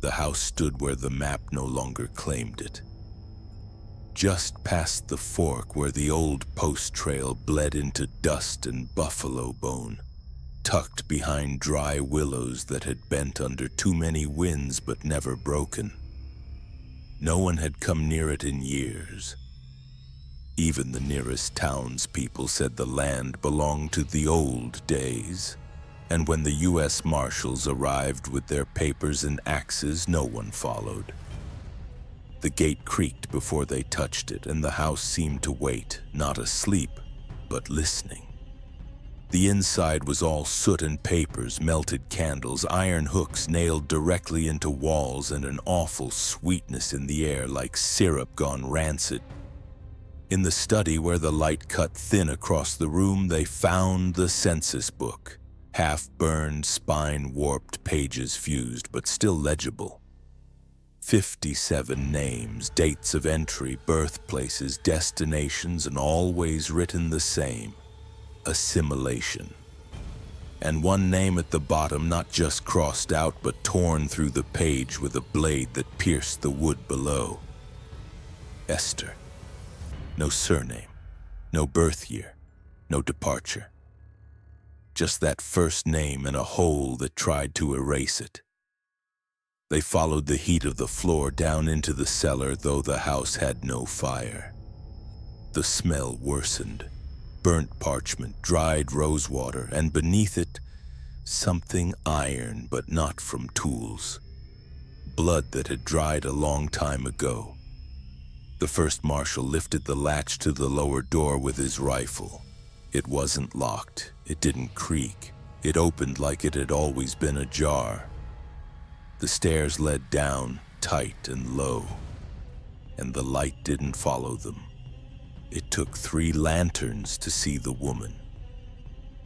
The house stood where the map no longer claimed it. Just past the fork where the old post trail bled into dust and buffalo bone, tucked behind dry willows that had bent under too many winds but never broken. No one had come near it in years. Even the nearest townspeople said the land belonged to the old days, and when the U.S. Marshals arrived with their papers and axes, no one followed. The gate creaked before they touched it, and the house seemed to wait, not asleep, but listening. The inside was all soot and papers, melted candles, iron hooks nailed directly into walls, and an awful sweetness in the air like syrup gone rancid. In the study where the light cut thin across the room, they found the census book. Half-burned, spine-warped pages fused, but still legible. 57 names, dates of entry, birthplaces, destinations, and always written the same: assimilation. And one name at the bottom, not just crossed out, but torn through the page with a blade that pierced the wood below. Esther. No surname, no birth year, no departure. Just that first name and a hole that tried to erase it. They followed the heat of the floor down into the cellar, though the house had no fire. The smell worsened. Burnt parchment, dried rosewater, and beneath it, something iron but not from tools. Blood that had dried a long time ago. The first marshal lifted the latch to the lower door with his rifle. It wasn't locked. It didn't creak. It opened like it had always been ajar. The stairs led down, tight and low, and the light didn't follow them. It took 3 lanterns to see the woman.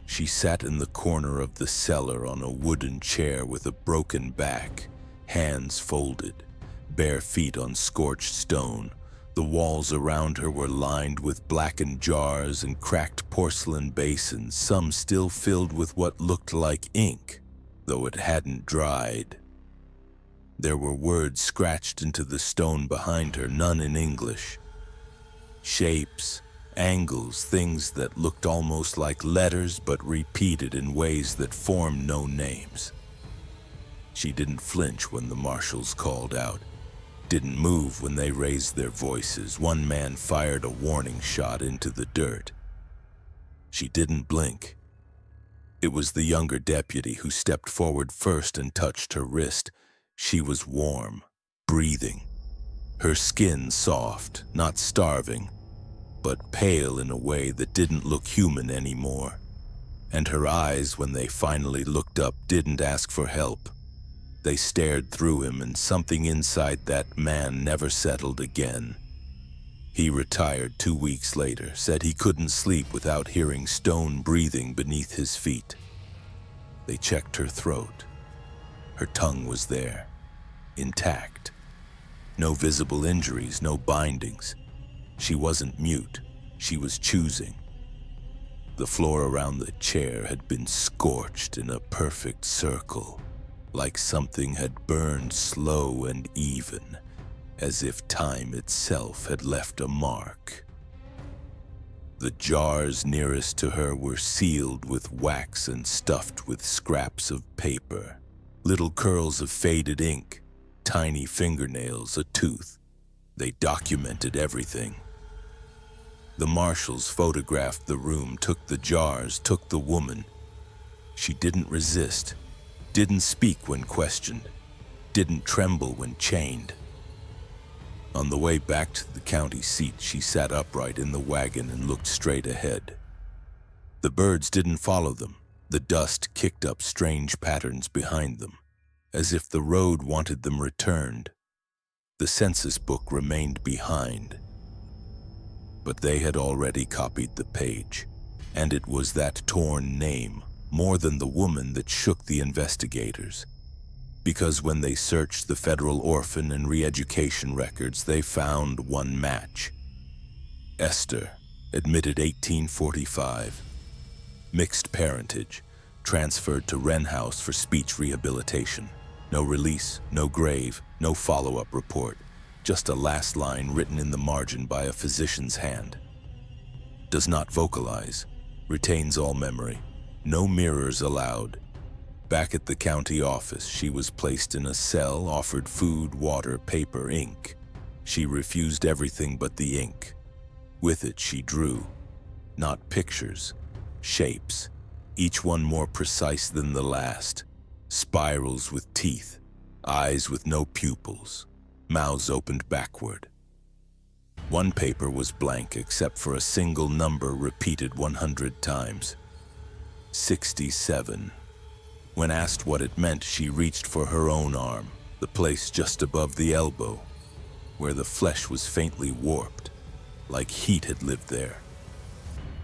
She sat in the corner of the cellar on a wooden chair with a broken back, hands folded, bare feet on scorched stone. The walls around her were lined with blackened jars and cracked porcelain basins, some still filled with what looked like ink, though it hadn't dried. There were words scratched into the stone behind her, none in English. Shapes, angles, things that looked almost like letters but repeated in ways that formed no names. She didn't flinch when the marshals called out, didn't move when they raised their voices. One man fired a warning shot into the dirt. She didn't blink. It was the younger deputy who stepped forward first and touched her wrist. She was warm, breathing. Her skin soft, not starving, but pale in a way that didn't look human anymore. And her eyes, when they finally looked up, didn't ask for help. They stared through him, and something inside that man never settled again. He retired 2 weeks later, said he couldn't sleep without hearing stone breathing beneath his feet. They checked her throat. Her tongue was there, intact. No visible injuries, no bindings. She wasn't mute, she was choosing. The floor around the chair had been scorched in a perfect circle, like something had burned slow and even, as if time itself had left a mark. The jars nearest to her were sealed with wax and stuffed with scraps of paper, little curls of faded ink, tiny fingernails, a tooth. They documented everything. The marshals photographed the room, took the jars, took the woman. She didn't resist, didn't speak when questioned, didn't tremble when chained. On the way back to the county seat, she sat upright in the wagon and looked straight ahead. The birds didn't follow them. The dust kicked up strange patterns behind them, as if the road wanted them returned. The census book remained behind, but they had already copied the page, and it was that torn name, more than the woman, that shook the investigators. Because when they searched the federal orphan and re-education records, they found one match. Esther, admitted 1845. Mixed parentage, transferred to Wren House for speech rehabilitation. No release, no grave, no follow-up report. Just a last line written in the margin by a physician's hand. Does not vocalize. Retains all memory. No mirrors allowed. Back at the county office, she was placed in a cell, offered food, water, paper, ink. She refused everything but the ink. With it, she drew. Not pictures, shapes, each one more precise than the last. Spirals with teeth, eyes with no pupils, mouths opened backward. One paper was blank except for a single number repeated 100 times. 67. When asked what it meant, she reached for her own arm, the place just above the elbow, where the flesh was faintly warped, like heat had lived there.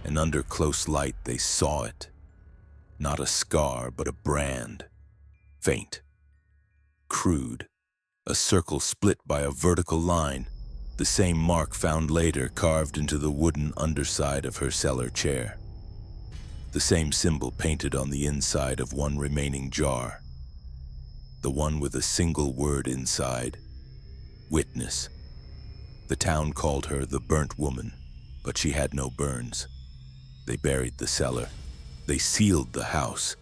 And under close light they saw it. Not a scar, but a brand. Faint. Crude. A circle split by a vertical line, the same mark found later carved into the wooden underside of her cellar chair. The same symbol painted on the inside of one remaining jar. The one with a single word inside. Witness. The town called her the burnt woman, but she had no burns. They buried the cellar. They sealed the house.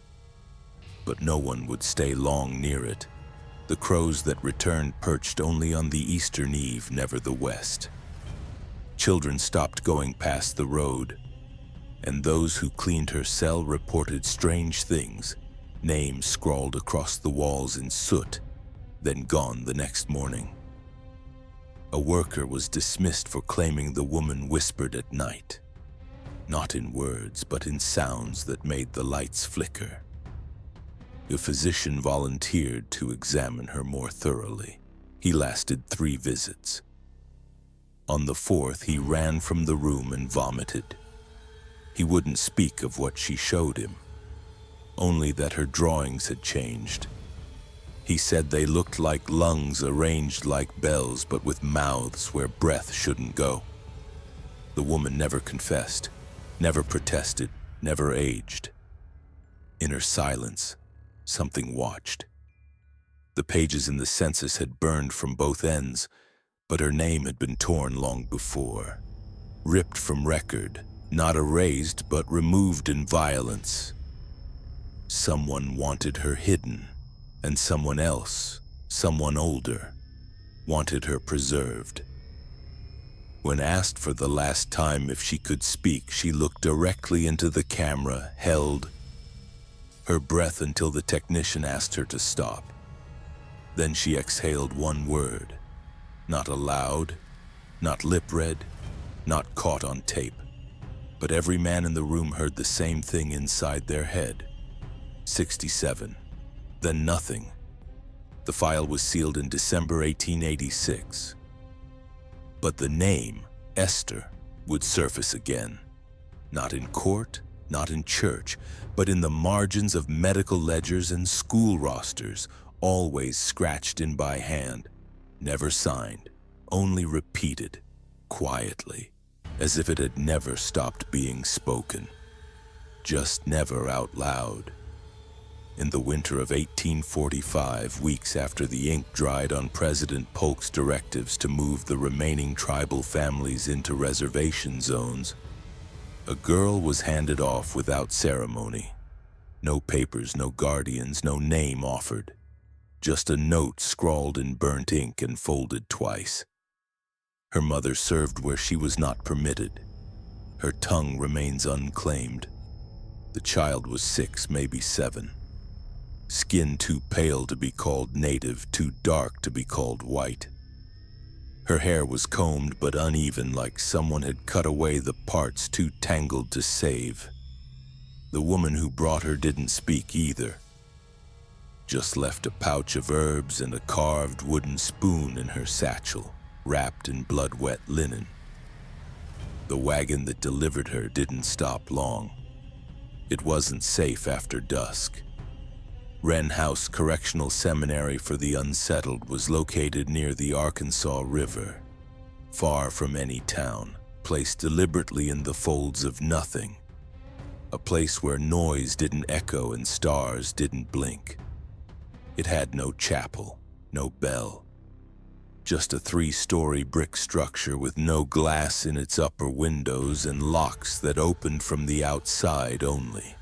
But no one would stay long near it. The crows that returned perched only on the eastern eve, never the west. Children stopped going past the road, and those who cleaned her cell reported strange things, names scrawled across the walls in soot, then gone the next morning. A worker was dismissed for claiming the woman whispered at night, not in words, but in sounds that made the lights flicker. A physician volunteered to examine her more thoroughly. He lasted 3 visits. On the 4th, he ran from the room and vomited. He wouldn't speak of what she showed him, only that her drawings had changed. He said they looked like lungs arranged like bells, but with mouths where breath shouldn't go. The woman never confessed, never protested, never aged. In her silence, something watched. The pages in the census had burned from both ends, but her name had been torn long before. Ripped from record, not erased, but removed in violence. Someone wanted her hidden, and someone else, someone older, wanted her preserved. When asked for the last time if she could speak, she looked directly into the camera, held her breath until the technician asked her to stop. Then she exhaled one word, not aloud, not lip-read, not caught on tape. But every man in the room heard the same thing inside their head. 67. Then nothing. The file was sealed in December 1886. But the name, Esther, would surface again. Not in court, not in church, but in the margins of medical ledgers and school rosters, always scratched in by hand, never signed, only repeated, quietly, as if it had never stopped being spoken, just never out loud. In the winter of 1845, weeks after the ink dried on President Polk's directives to move the remaining tribal families into reservation zones, a girl was handed off without ceremony. No papers, no guardians, no name offered. Just a note scrawled in burnt ink and folded twice. Her mother served where she was not permitted. Her tongue remains unclaimed. The child was 6, maybe 7. Skin too pale to be called native, too dark to be called white. Her hair was combed but uneven, like someone had cut away the parts too tangled to save. The woman who brought her didn't speak either. Just left a pouch of herbs and a carved wooden spoon in her satchel, wrapped in blood-wet linen. The wagon that delivered her didn't stop long. It wasn't safe after dusk. Wren House Correctional Seminary for the Unsettled was located near the Arkansas River, far from any town, placed deliberately in the folds of nothing, a place where noise didn't echo and stars didn't blink. It had no chapel, no bell, just a 3-story brick structure with no glass in its upper windows and locks that opened from the outside only.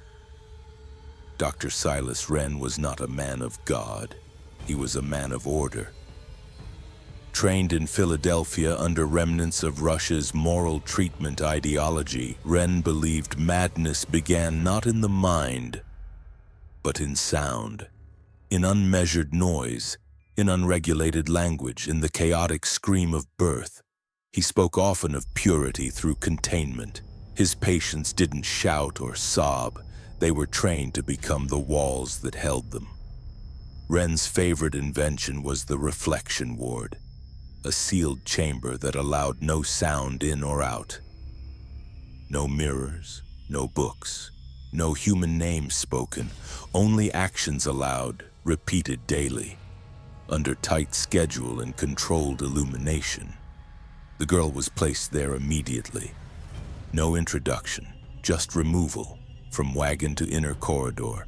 Dr. Silas Wren was not a man of God. He was a man of order. Trained in Philadelphia under remnants of Russia's moral treatment ideology, Wren believed madness began not in the mind, but in sound, in unmeasured noise, in unregulated language, in the chaotic scream of birth. He spoke often of purity through containment. His patients didn't shout or sob. They were trained to become the walls that held them. Wren's favorite invention was the reflection ward, a sealed chamber that allowed no sound in or out. No mirrors, no books, no human names spoken, only actions allowed, repeated daily, under tight schedule and controlled illumination. The girl was placed there immediately. No introduction, just removal, from wagon to inner corridor,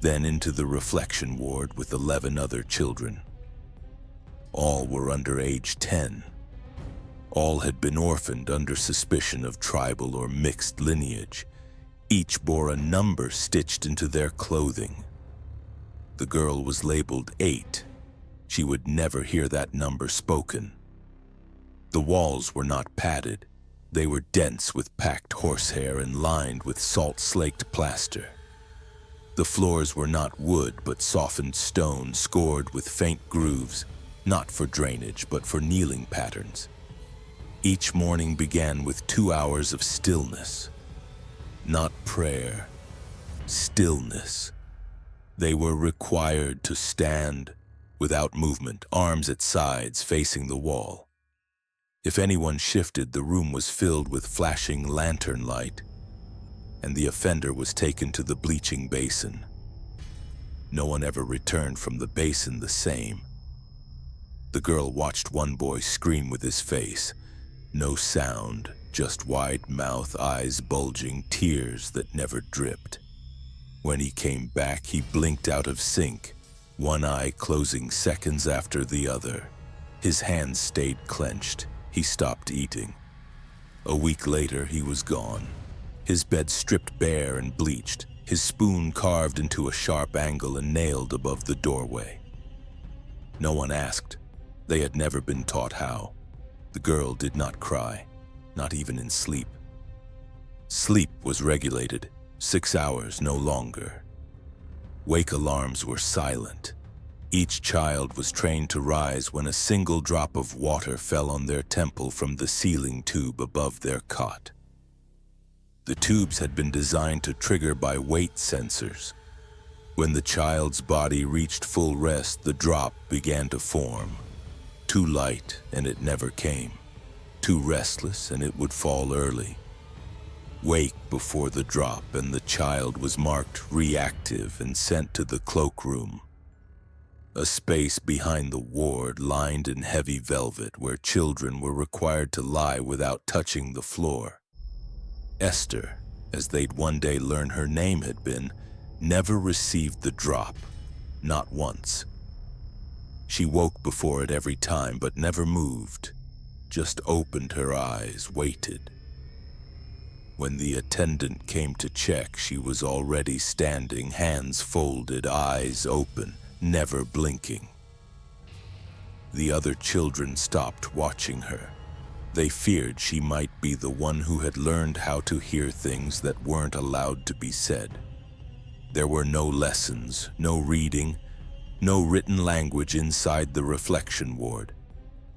then into the reflection ward with 11 other children. All were under age 10. All had been orphaned under suspicion of tribal or mixed lineage. Each bore a number stitched into their clothing. The girl was labeled 8. She would never hear that number spoken. The walls were not padded. They were dense with packed horsehair and lined with salt-slaked plaster. The floors were not wood but softened stone scored with faint grooves, not for drainage but for kneeling patterns. Each morning began with 2 hours of stillness. Not prayer, stillness. They were required to stand without movement, arms at sides facing the wall. If anyone shifted, the room was filled with flashing lantern light, and the offender was taken to the bleaching basin. No one ever returned from the basin the same. The girl watched one boy scream with his face. No sound, just wide mouth, eyes bulging, tears that never dripped. When he came back, he blinked out of sync, one eye closing seconds after the other. His hands stayed clenched. He stopped eating. A week later, he was gone. His bed stripped bare and bleached, his spoon carved into a sharp angle and nailed above the doorway. No one asked. They had never been taught how. The girl did not cry, not even in sleep. Sleep was regulated, 6 hours, no longer. Wake alarms were silent. Each child was trained to rise when a single drop of water fell on their temple from the ceiling tube above their cot. The tubes had been designed to trigger by weight sensors. When the child's body reached full rest, the drop began to form. Too light, and it never came. Too restless, and it would fall early. Wake before the drop, and the child was marked reactive and sent to the cloakroom, a space behind the ward lined in heavy velvet where children were required to lie without touching the floor. Esther, as they'd one day learn her name had been, never received the drop, not once. She woke before it every time, but never moved, just opened her eyes, waited. When the attendant came to check, she was already standing, hands folded, eyes open, never blinking. The other children stopped watching her. They feared she might be the one who had learned how to hear things that weren't allowed to be said. There were no lessons, no reading, no written language inside the reflection ward.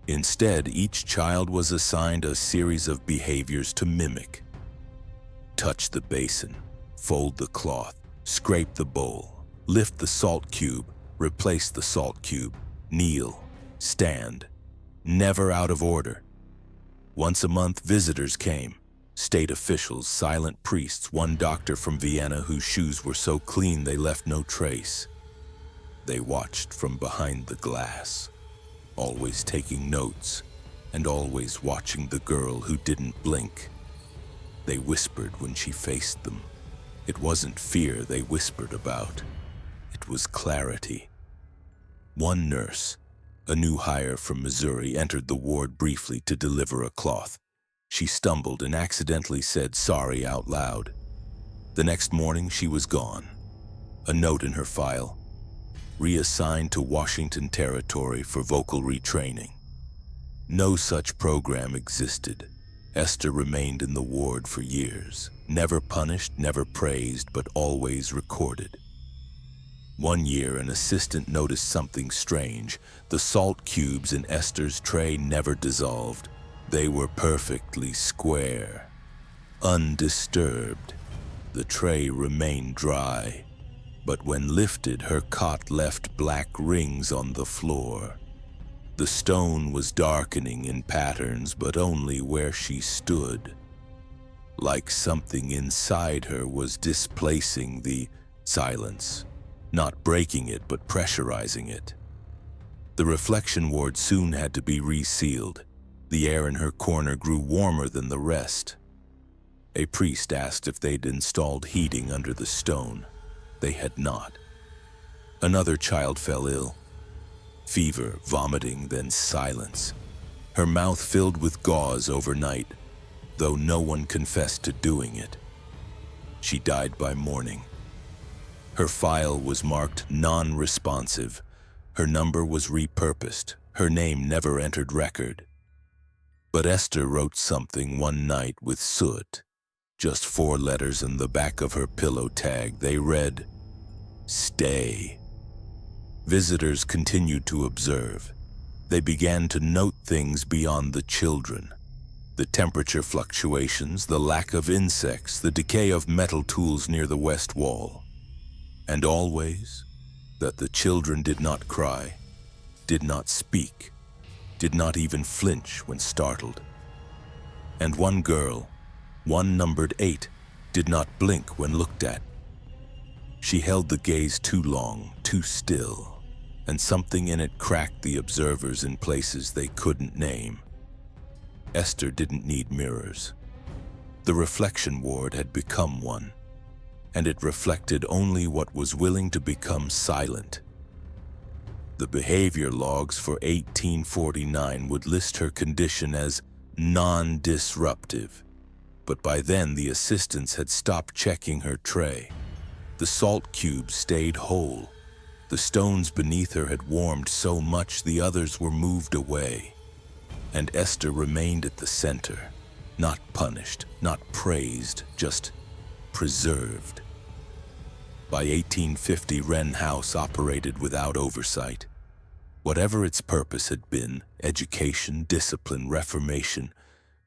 Instead, each child was assigned a series of behaviors to mimic. Touch the basin, fold the cloth, scrape the bowl, lift the salt cube, replace the salt cube, kneel, stand, never out of order. Once a month, visitors came. State officials, silent priests, one doctor from Vienna whose shoes were so clean they left no trace. They watched from behind the glass, always taking notes and always watching the girl who didn't blink. They whispered when she faced them. It wasn't fear they whispered about. It was clarity. One nurse, a new hire from Missouri, entered the ward briefly to deliver a cloth. She stumbled and accidentally said sorry out loud. The next morning, she was gone. A note in her file: reassigned to Washington Territory for vocal retraining. No such program existed. Esther remained in the ward for years, never punished, never praised, but always recorded. One year, an assistant noticed something strange. The salt cubes in Esther's tray never dissolved. They were perfectly square, undisturbed. The tray remained dry, but when lifted, her cot left black rings on the floor. The stone was darkening in patterns, but only where she stood. Like something inside her was displacing the silence, not breaking it, but pressurizing it. The reflection ward soon had to be resealed. The air in her corner grew warmer than the rest. A priest asked if they'd installed heating under the stone. They had not. Another child fell ill. Fever, vomiting, then silence. Her mouth filled with gauze overnight, though no one confessed to doing it. She died by morning. Her file was marked non-responsive. Her number was repurposed. Her name never entered record. But Esther wrote something one night with soot. Just 4 letters in the back of her pillow tag. They read, "Stay." Visitors continued to observe. They began to note things beyond the children. The temperature fluctuations, the lack of insects, the decay of metal tools near the west wall. And always, that the children did not cry, did not speak, did not even flinch when startled. And one girl, one numbered 8, did not blink when looked at. She held the gaze too long, too still, and something in it cracked the observers in places they couldn't name. Esther didn't need mirrors. The reflection ward had become one, and it reflected only what was willing to become silent. The behavior logs for 1849 would list her condition as non-disruptive, but by then the assistants had stopped checking her tray. The salt cubes stayed whole. The stones beneath her had warmed so much the others were moved away. And Esther remained at the center, not punished, not praised, just preserved. By 1850, Wren House operated without oversight. Whatever its purpose had been, education, discipline, reformation,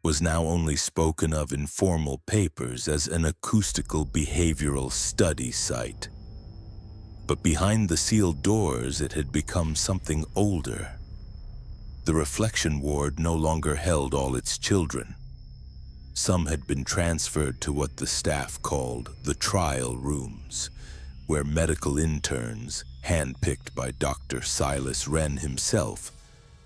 was now only spoken of in formal papers as an acoustical behavioral study site. But behind the sealed doors, it had become something older. The reflection ward no longer held all its children. Some had been transferred to what the staff called the trial rooms, where medical interns, handpicked by Dr. Silas Wren himself,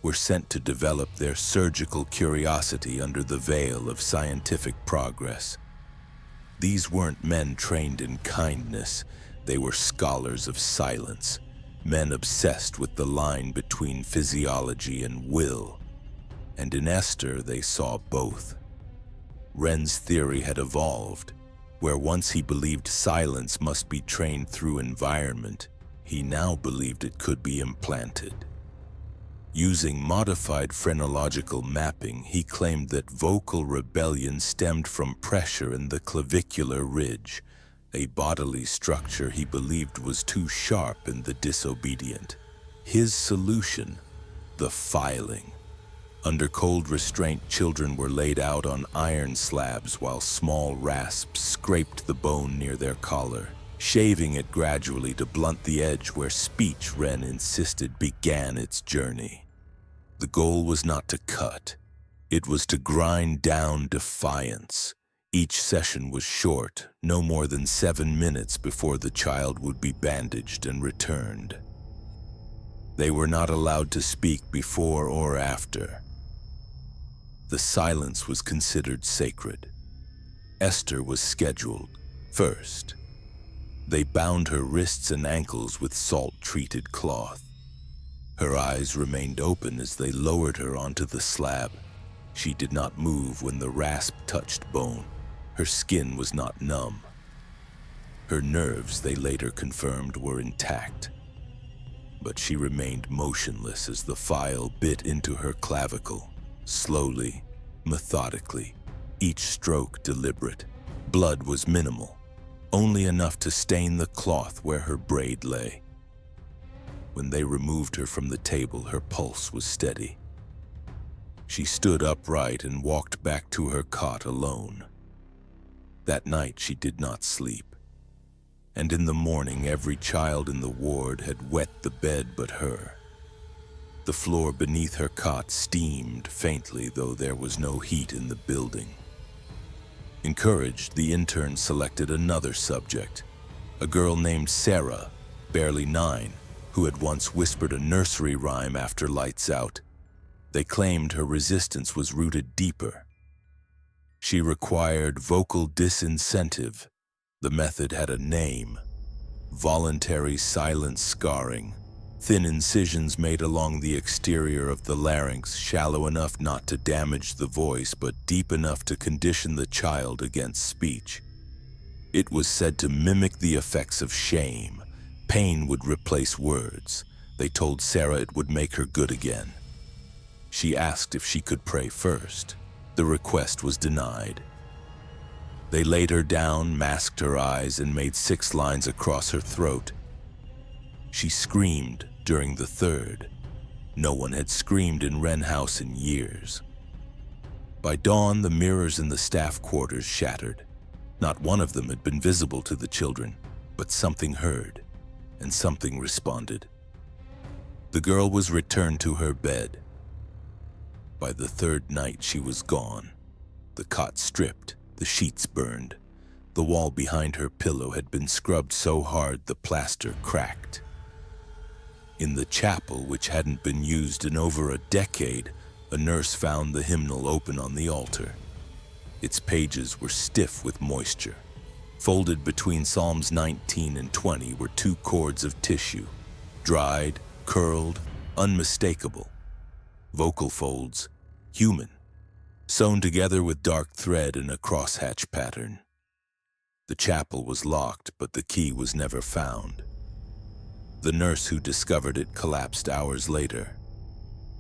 were sent to develop their surgical curiosity under the veil of scientific progress. These weren't men trained in kindness. They were scholars of silence, men obsessed with the line between physiology and will. And in Esther, they saw both. Wren's theory had evolved, where once he believed silence must be trained through environment, he now believed it could be implanted. Using modified phrenological mapping, he claimed that vocal rebellion stemmed from pressure in the clavicular ridge, a bodily structure he believed was too sharp in the disobedient. His solution, the filing. Under cold restraint, children were laid out on iron slabs while small rasps scraped the bone near their collar, shaving it gradually to blunt the edge where speech, Wren insisted, began its journey. The goal was not to cut. It was to grind down defiance. Each session was short, no more than 7 minutes before the child would be bandaged and returned. They were not allowed to speak before or after. The silence was considered sacred. Esther was scheduled first. They bound her wrists and ankles with salt-treated cloth. Her eyes remained open as they lowered her onto the slab. She did not move when the rasp touched bone. Her skin was not numb. Her nerves, they later confirmed, were intact. But she remained motionless as the file bit into her clavicle, slowly, methodically, each stroke deliberate. Blood was minimal, only enough to stain the cloth where her braid lay. When they removed her from the table, her pulse was steady. She stood upright and walked back to her cot alone. That night she did not sleep, and in the morning every child in the ward had wet the bed but her. The floor beneath her cot steamed faintly, though there was no heat in the building. Encouraged, the intern selected another subject, a girl named Sarah, barely 9, who had once whispered a nursery rhyme after lights out. They claimed her resistance was rooted deeper. She required vocal disincentive. The method had a name: voluntary silent scarring. Thin incisions made along the exterior of the larynx, shallow enough not to damage the voice, but deep enough to condition the child against speech. It was said to mimic the effects of shame. Pain would replace words. They told Sarah it would make her good again. She asked if she could pray first. The request was denied. They laid her down, masked her eyes, and made 6 lines across her throat. She screamed during the 3rd. No one had screamed in Wren House in years. By dawn, the mirrors in the staff quarters shattered. Not one of them had been visible to the children, but something heard, and something responded. The girl was returned to her bed. By the 3rd night, she was gone. The cot stripped, the sheets burned. The wall behind her pillow had been scrubbed so hard the plaster cracked. In the chapel, which hadn't been used in over a decade, a nurse found the hymnal open on the altar. Its pages were stiff with moisture. Folded between Psalms 19 and 20 were 2 cords of tissue, dried, curled, unmistakable. Vocal folds, human, sewn together with dark thread in a crosshatch pattern. The chapel was locked, but the key was never found. The nurse who discovered it collapsed hours later.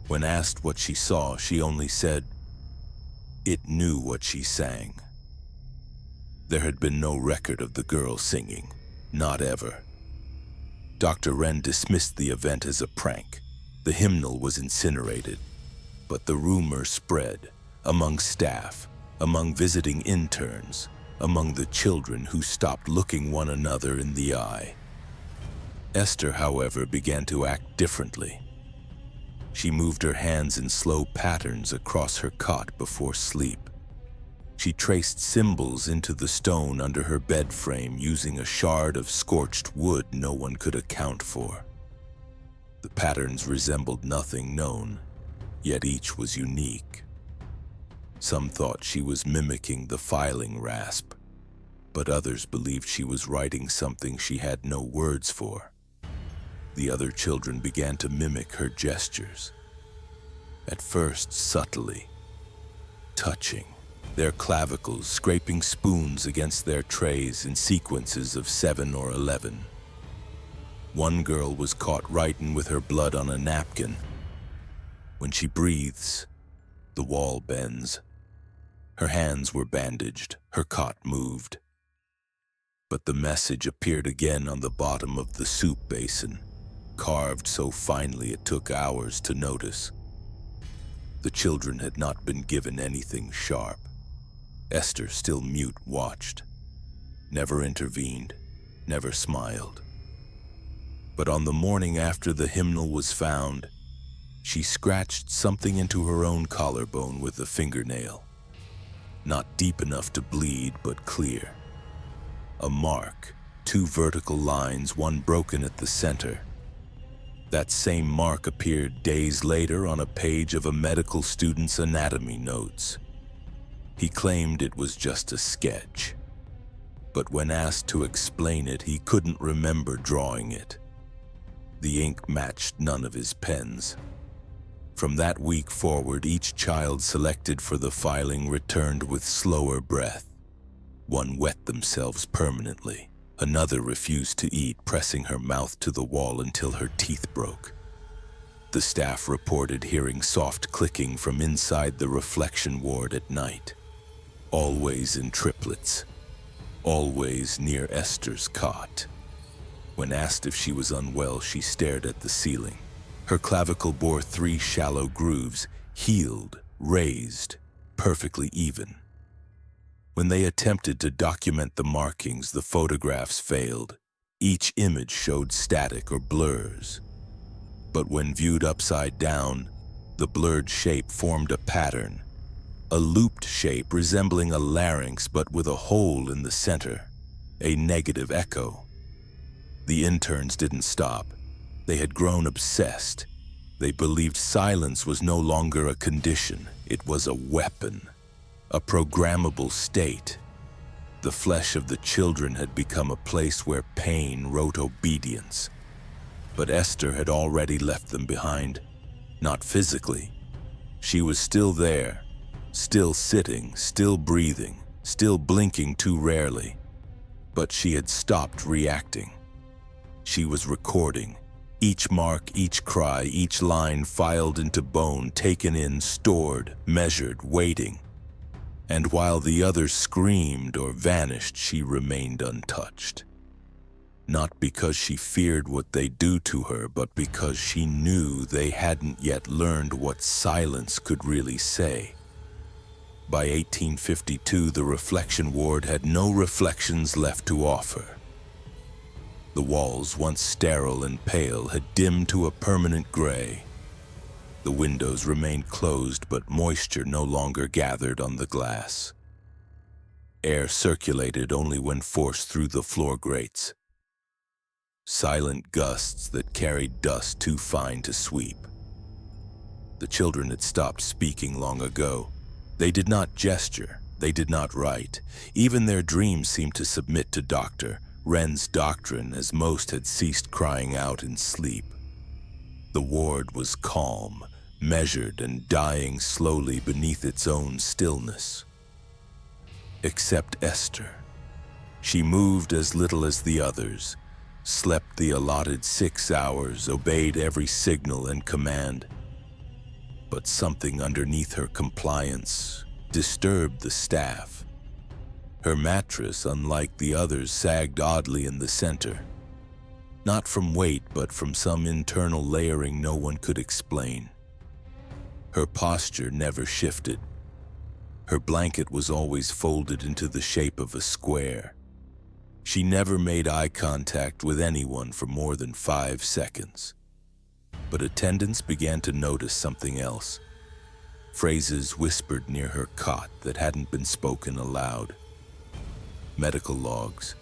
When asked what she saw, she only said, "It knew what she sang." There had been no record of the girl singing, not ever. Dr. Wren dismissed the event as a prank. The hymnal was incinerated, but the rumor spread among staff, among visiting interns, among the children who stopped looking one another in the eye. Esther, however, began to act differently. She moved her hands in slow patterns across her cot before sleep. She traced symbols into the stone under her bed frame using a shard of scorched wood no one could account for. The patterns resembled nothing known, yet each was unique. Some thought she was mimicking the filing rasp, but others believed she was writing something she had no words for. The other children began to mimic her gestures, at first subtly, touching their clavicles, scraping spoons against their trays in sequences of 7 or 11. One girl was caught writing with her blood on a napkin. When she breathes, the wall bends. Her hands were bandaged, her cot moved. But the message appeared again on the bottom of the soup basin, carved so finely it took hours to notice. The children had not been given anything sharp. Esther, still mute, watched, never intervened, never smiled. But on the morning after the hymnal was found, she scratched something into her own collarbone with a fingernail. Not deep enough to bleed, but clear. A mark, 2 vertical lines, one broken at the center. That same mark appeared days later on a page of a medical student's anatomy notes. He claimed it was just a sketch, but when asked to explain it, he couldn't remember drawing it. The ink matched none of his pens. From that week forward, each child selected for the filing returned with slower breath. One wet themselves permanently. Another refused to eat, pressing her mouth to the wall until her teeth broke. The staff reported hearing soft clicking from inside the reflection ward at night. Always in triplets. Always near Esther's cot. When asked if she was unwell, she stared at the ceiling. Her clavicle bore 3 shallow grooves, healed, raised, perfectly even. When they attempted to document the markings, the photographs failed. Each image showed static or blurs. But when viewed upside down, the blurred shape formed a pattern. A looped shape resembling a larynx but with a hole in the center. A negative echo. The interns didn't stop. They had grown obsessed. They believed silence was no longer a condition. It was a weapon. A programmable state. The flesh of the children had become a place where pain wrote obedience. But Esther had already left them behind. Not physically. She was still there. Still sitting, still breathing, still blinking too rarely. But she had stopped reacting. She was recording. Each mark, each cry, each line filed into bone, taken in, stored, measured, waiting. And while the others screamed or vanished, she remained untouched. Not because she feared what they'd do to her, but because she knew they hadn't yet learned what silence could really say. By 1852, the reflection ward had no reflections left to offer. The walls, once sterile and pale, had dimmed to a permanent gray. The windows remained closed, but moisture no longer gathered on the glass. Air circulated only when forced through the floor grates. Silent gusts that carried dust too fine to sweep. The children had stopped speaking long ago. They did not gesture, they did not write. Even their dreams seemed to submit to Dr. Wren's doctrine, as most had ceased crying out in sleep. The ward was calm, measured, and dying slowly beneath its own stillness. Except Esther. She moved as little as the others, slept the allotted 6 hours, obeyed every signal and command. But something underneath her compliance disturbed the staff. Her mattress, unlike the others, sagged oddly in the center. Not from weight, but from some internal layering no one could explain. Her posture never shifted. Her blanket was always folded into the shape of a square. She never made eye contact with anyone for more than 5 seconds. But attendants began to notice something else. Phrases whispered near her cot that hadn't been spoken aloud. Medical logs.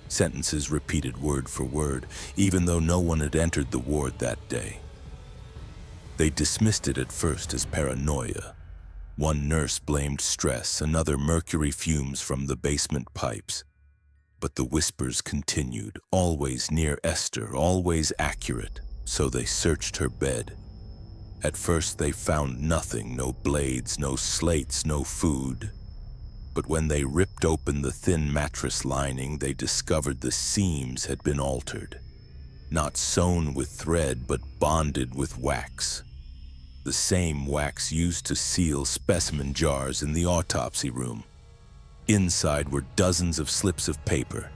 Sentences repeated word for word, even though no one had entered the ward that day. They dismissed it at first as paranoia. One nurse blamed stress, another mercury fumes from the basement pipes. But the whispers continued, always near Esther, always accurate, so they searched her bed. At first they found nothing, no blades, no slates, no food. But when they ripped open the thin mattress lining, they discovered the seams had been altered. Not sewn with thread, but bonded with wax. The same wax used to seal specimen jars in the autopsy room. Inside were dozens of slips of paper,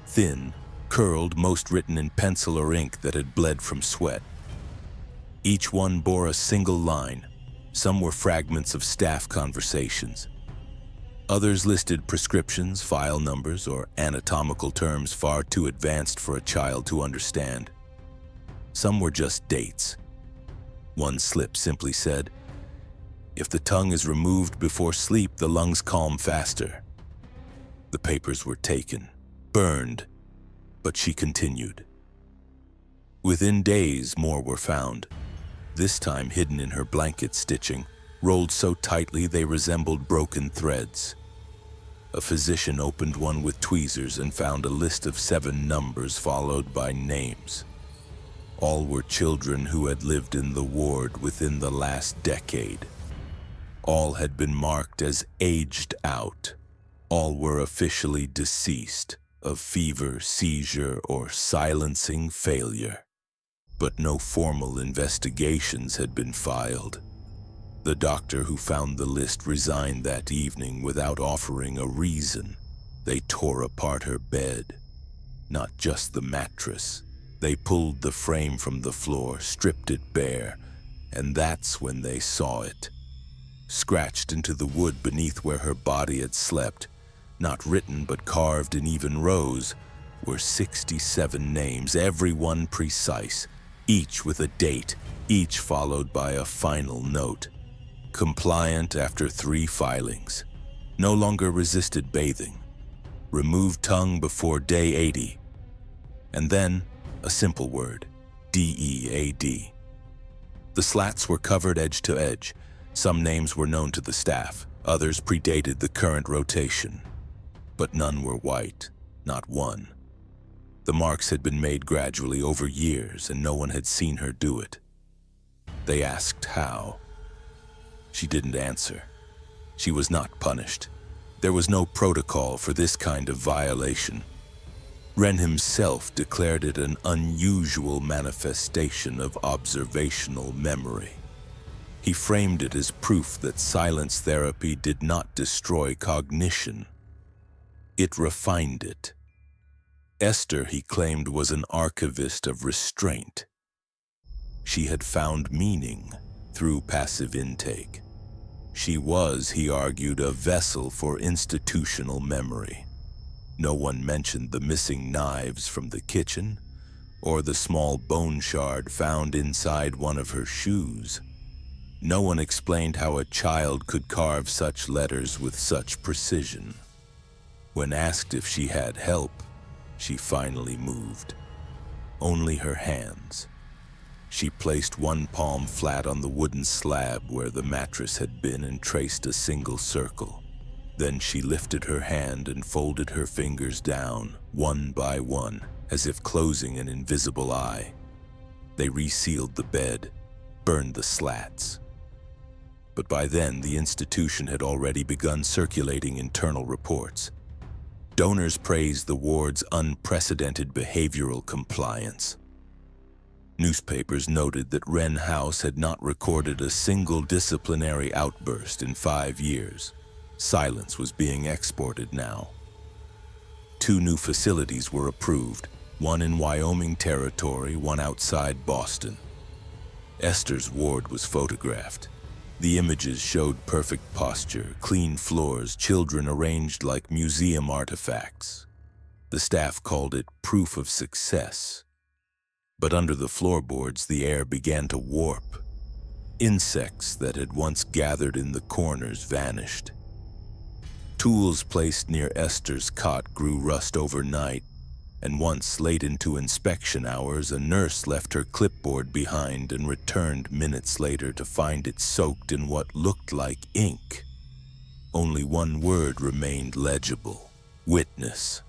thin, curled, most written in pencil or ink that had bled from sweat. Each one bore a single line. Some were fragments of staff conversations. Others listed prescriptions, file numbers, or anatomical terms far too advanced for a child to understand. Some were just dates. One slip simply said, "If the tongue is removed before sleep, the lungs calm faster." The papers were taken, burned, but she continued. Within days, more were found, this time hidden in her blanket stitching, rolled so tightly they resembled broken threads. A physician opened one with tweezers and found a list of 7 numbers followed by names. All were children who had lived in the ward within the last decade. All had been marked as aged out. All were officially deceased of fever, seizure, or silencing failure. But no formal investigations had been filed. The doctor who found the list resigned that evening without offering a reason. They tore apart her bed, not just the mattress. They pulled the frame from the floor, stripped it bare, and that's when they saw it. Scratched into the wood beneath where her body had slept, not written but carved in even rows, were 67 names, every one precise, each with a date, each followed by a final note. Compliant after 3 filings. No longer resisted bathing. Removed tongue before day 80. And then, a simple word, DEAD. The slats were covered edge to edge. Some names were known to the staff, others predated the current rotation. But none were white, not one. The marks had been made gradually over years, and no one had seen her do it. They asked how. She didn't answer. She was not punished. There was no protocol for this kind of violation. Wren himself declared it an unusual manifestation of observational memory. He framed it as proof that silence therapy did not destroy cognition. It refined it. Esther, he claimed, was an archivist of restraint. She had found meaning through passive intake. She was, he argued, a vessel for institutional memory. No one mentioned the missing knives from the kitchen, or the small bone shard found inside one of her shoes. No one explained how a child could carve such letters with such precision. When asked if she had help, she finally moved. Only her hands. She placed one palm flat on the wooden slab where the mattress had been and traced a single circle. Then she lifted her hand and folded her fingers down, one by one, as if closing an invisible eye. They resealed the bed, burned the slats. But by then, the institution had already begun circulating internal reports. Donors praised the ward's unprecedented behavioral compliance. Newspapers noted that Wren House had not recorded a single disciplinary outburst in 5 years. Silence was being exported now. 2 new facilities were approved, one in Wyoming Territory, one outside Boston. Esther's ward was photographed. The images showed perfect posture, clean floors, children arranged like museum artifacts. The staff called it proof of success. But under the floorboards, the air began to warp. Insects that had once gathered in the corners vanished. Tools placed near Esther's cot grew rust overnight, and once late into inspection hours, a nurse left her clipboard behind and returned minutes later to find it soaked in what looked like ink. Only one word remained legible: witness.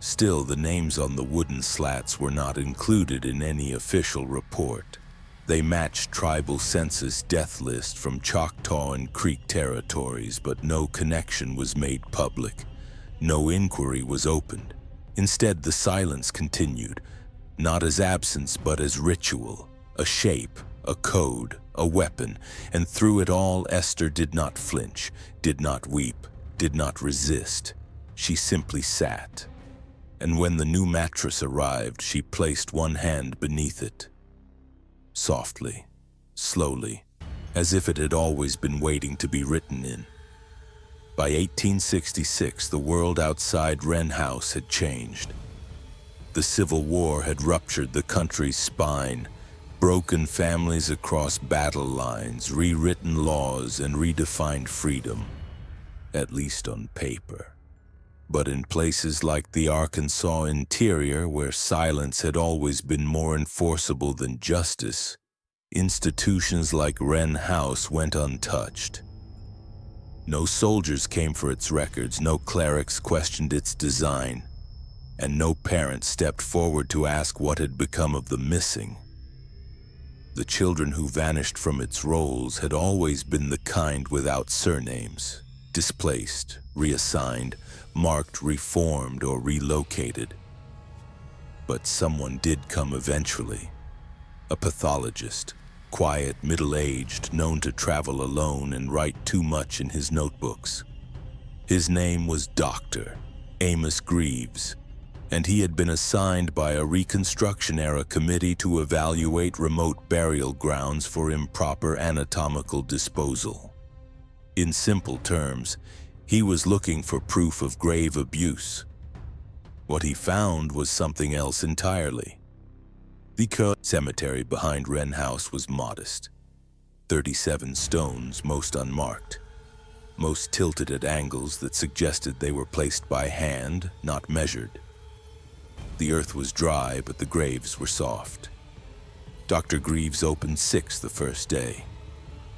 Still, the names on the wooden slats were not included in any official report. They matched tribal census death list from Choctaw and Creek territories, but no connection was made public. No inquiry was opened. Instead, the silence continued, not as absence but as ritual, a shape, a code, a weapon, and through it all, Esther did not flinch, did not weep, did not resist. She simply sat. And when the new mattress arrived, she placed one hand beneath it. Softly, slowly, as if it had always been waiting to be written in. By 1866, the world outside Wren House had changed. The Civil War had ruptured the country's spine, broken families across battle lines, rewritten laws, and redefined freedom, at least on paper. But in places like the Arkansas interior, where silence had always been more enforceable than justice, institutions like Wren House went untouched. No soldiers came for its records, no clerics questioned its design. and no parent stepped forward to ask what had become of the missing. The children who vanished from its rolls had always been the kind without surnames, displaced, reassigned, marked, reformed, or relocated. But someone did come eventually. A pathologist, quiet, middle-aged, known to travel alone and write too much in his notebooks. His name was Dr. Amos Greaves, and he had been assigned by a Reconstruction-era committee to evaluate remote burial grounds for improper anatomical disposal. In simple terms, he was looking for proof of grave abuse. What he found was something else entirely. The cemetery behind Wren House was modest. 37 stones, most unmarked, most tilted at angles that suggested they were placed by hand, not measured. The earth was dry, but the graves were soft. Dr. Greaves opened 6 the first day.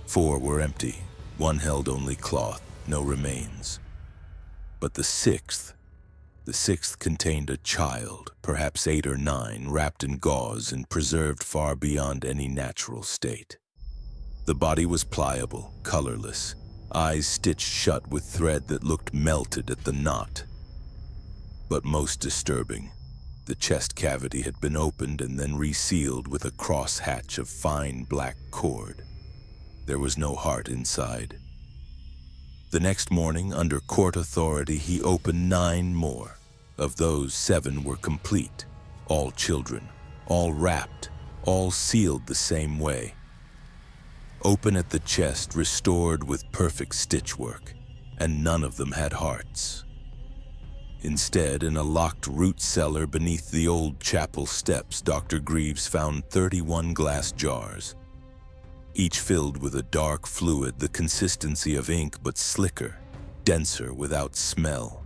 4 were empty. 1 held only cloth, no remains. But the sixth contained a child, perhaps 8 or 9, wrapped in gauze and preserved far beyond any natural state. The body was pliable, colorless, eyes stitched shut with thread that looked melted at the knot. But most disturbing, the chest cavity had been opened and then resealed with a cross-hatch of fine black cord. There was no heart inside. The next morning, under court authority, he opened 9 more. Of those, 7 were complete, all children, all wrapped, all sealed the same way. Open at the chest, restored with perfect stitchwork, and none of them had hearts. Instead, in a locked root cellar beneath the old chapel steps, Dr. Greaves found 31 glass jars, each filled with a dark fluid the consistency of ink but slicker, denser, without smell.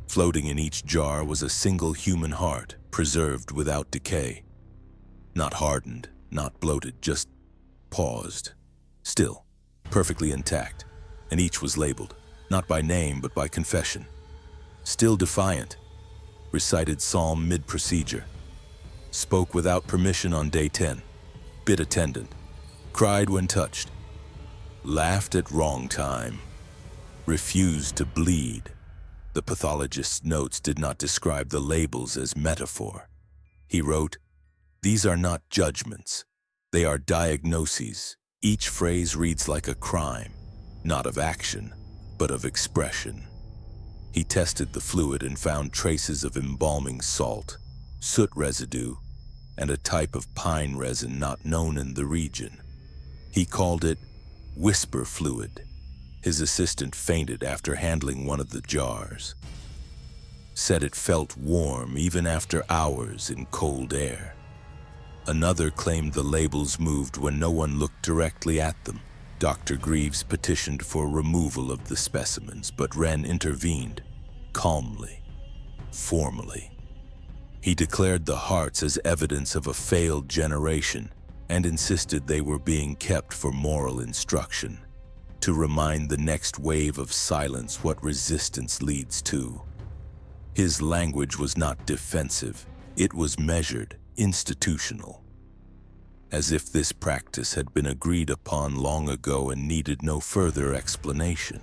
Floating in each jar was a single human heart, preserved without decay. Not hardened, not bloated, just paused, still, perfectly intact, and each was labeled, not by name but by confession. Still defiant, recited psalm mid-procedure, spoke without permission on day 10, bit attendant, cried when touched, laughed at wrong time, refused to bleed. The pathologist's notes did not describe the labels as metaphor. He wrote, "These are not judgments. They are diagnoses. Each phrase reads like a crime, not of action, but of expression." He tested the fluid and found traces of embalming salt, soot residue, and a type of pine resin not known in the region. He called it whisper fluid. His assistant fainted after handling one of the jars. Said it felt warm even after hours in cold air. Another claimed the labels moved when no one looked directly at them. Dr. Greaves petitioned for removal of the specimens, but Wren intervened, calmly, formally. He declared the hearts as evidence of a failed generation and insisted they were being kept for moral instruction, to remind the next wave of silence what resistance leads to. His language was not defensive, it was measured, institutional, as if this practice had been agreed upon long ago and needed no further explanation.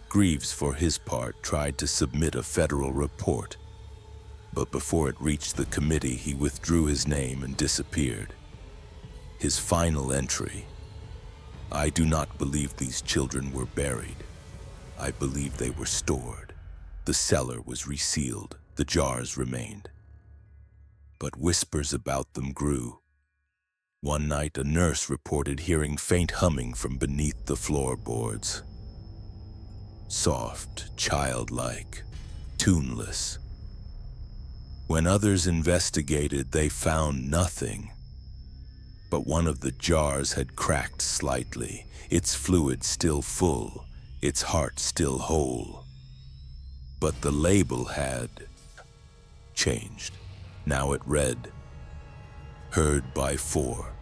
Greaves, for his part, tried to submit a federal report, but before it reached the committee, he withdrew his name and disappeared. His final entry: "I do not believe these children were buried. I believe they were stored. The cellar was resealed, the jars remained. But whispers about them grew. One night, a nurse reported hearing faint humming from beneath the floorboards. Soft, childlike, tuneless. When others investigated, they found nothing. But one of the jars had cracked slightly, its fluid still full, its heart still whole. But the label had changed. Now it read, 'Heard by 4.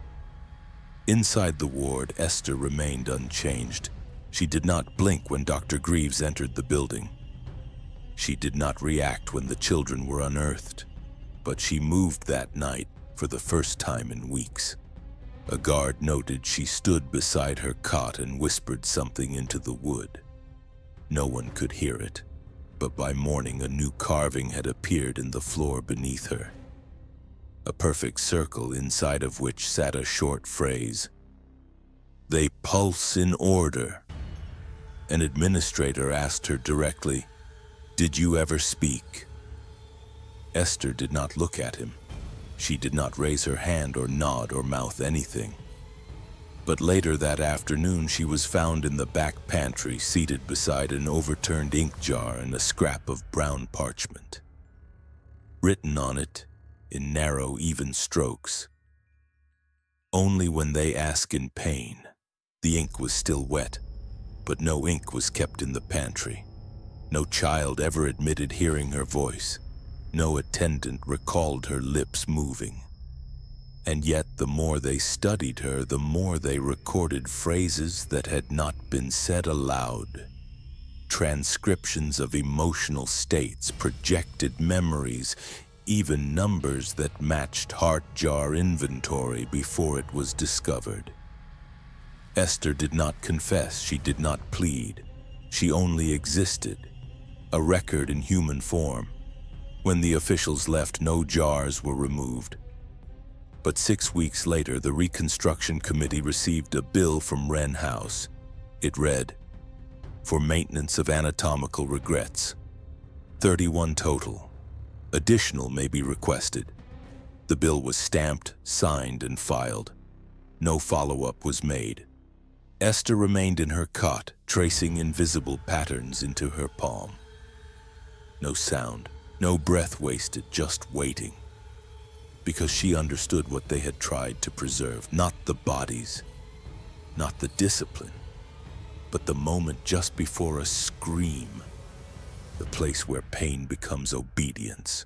Inside the ward, Esther remained unchanged. She did not blink when Dr. Greaves entered the building. She did not react when the children were unearthed, but she moved that night for the first time in weeks. A guard noted she stood beside her cot and whispered something into the wood. No one could hear it, but by morning a new carving had appeared in the floor beneath her. A perfect circle inside of which sat a short phrase, "They pulse in order." An administrator asked her directly, "Did you ever speak?" Esther did not look at him. She did not raise her hand or nod or mouth anything. But later that afternoon, she was found in the back pantry, seated beside an overturned ink jar and a scrap of brown parchment. Written on it, in narrow, even strokes, "Only when they ask in pain." The ink was still wet, but no ink was kept in the pantry. No child ever admitted hearing her voice. No attendant recalled her lips moving. And yet, the more they studied her, the more they recorded phrases that had not been said aloud. Transcriptions of emotional states, projected memories, even numbers that matched heart jar inventory before it was discovered. Esther did not confess, she did not plead. She only existed, a record in human form. When the officials left, no jars were removed. But 6 weeks later, the Reconstruction Committee received a bill from Wren House. It read, "For maintenance of anatomical regrets. 31 total. Additional may be requested." The bill was stamped, signed, and filed. No follow-up was made. Esther remained in her cot, tracing invisible patterns into her palm. No sound. No breath wasted, just waiting. Because she understood what they had tried to preserve, not the bodies, not the discipline, but the moment just before a scream, the place where pain becomes obedience.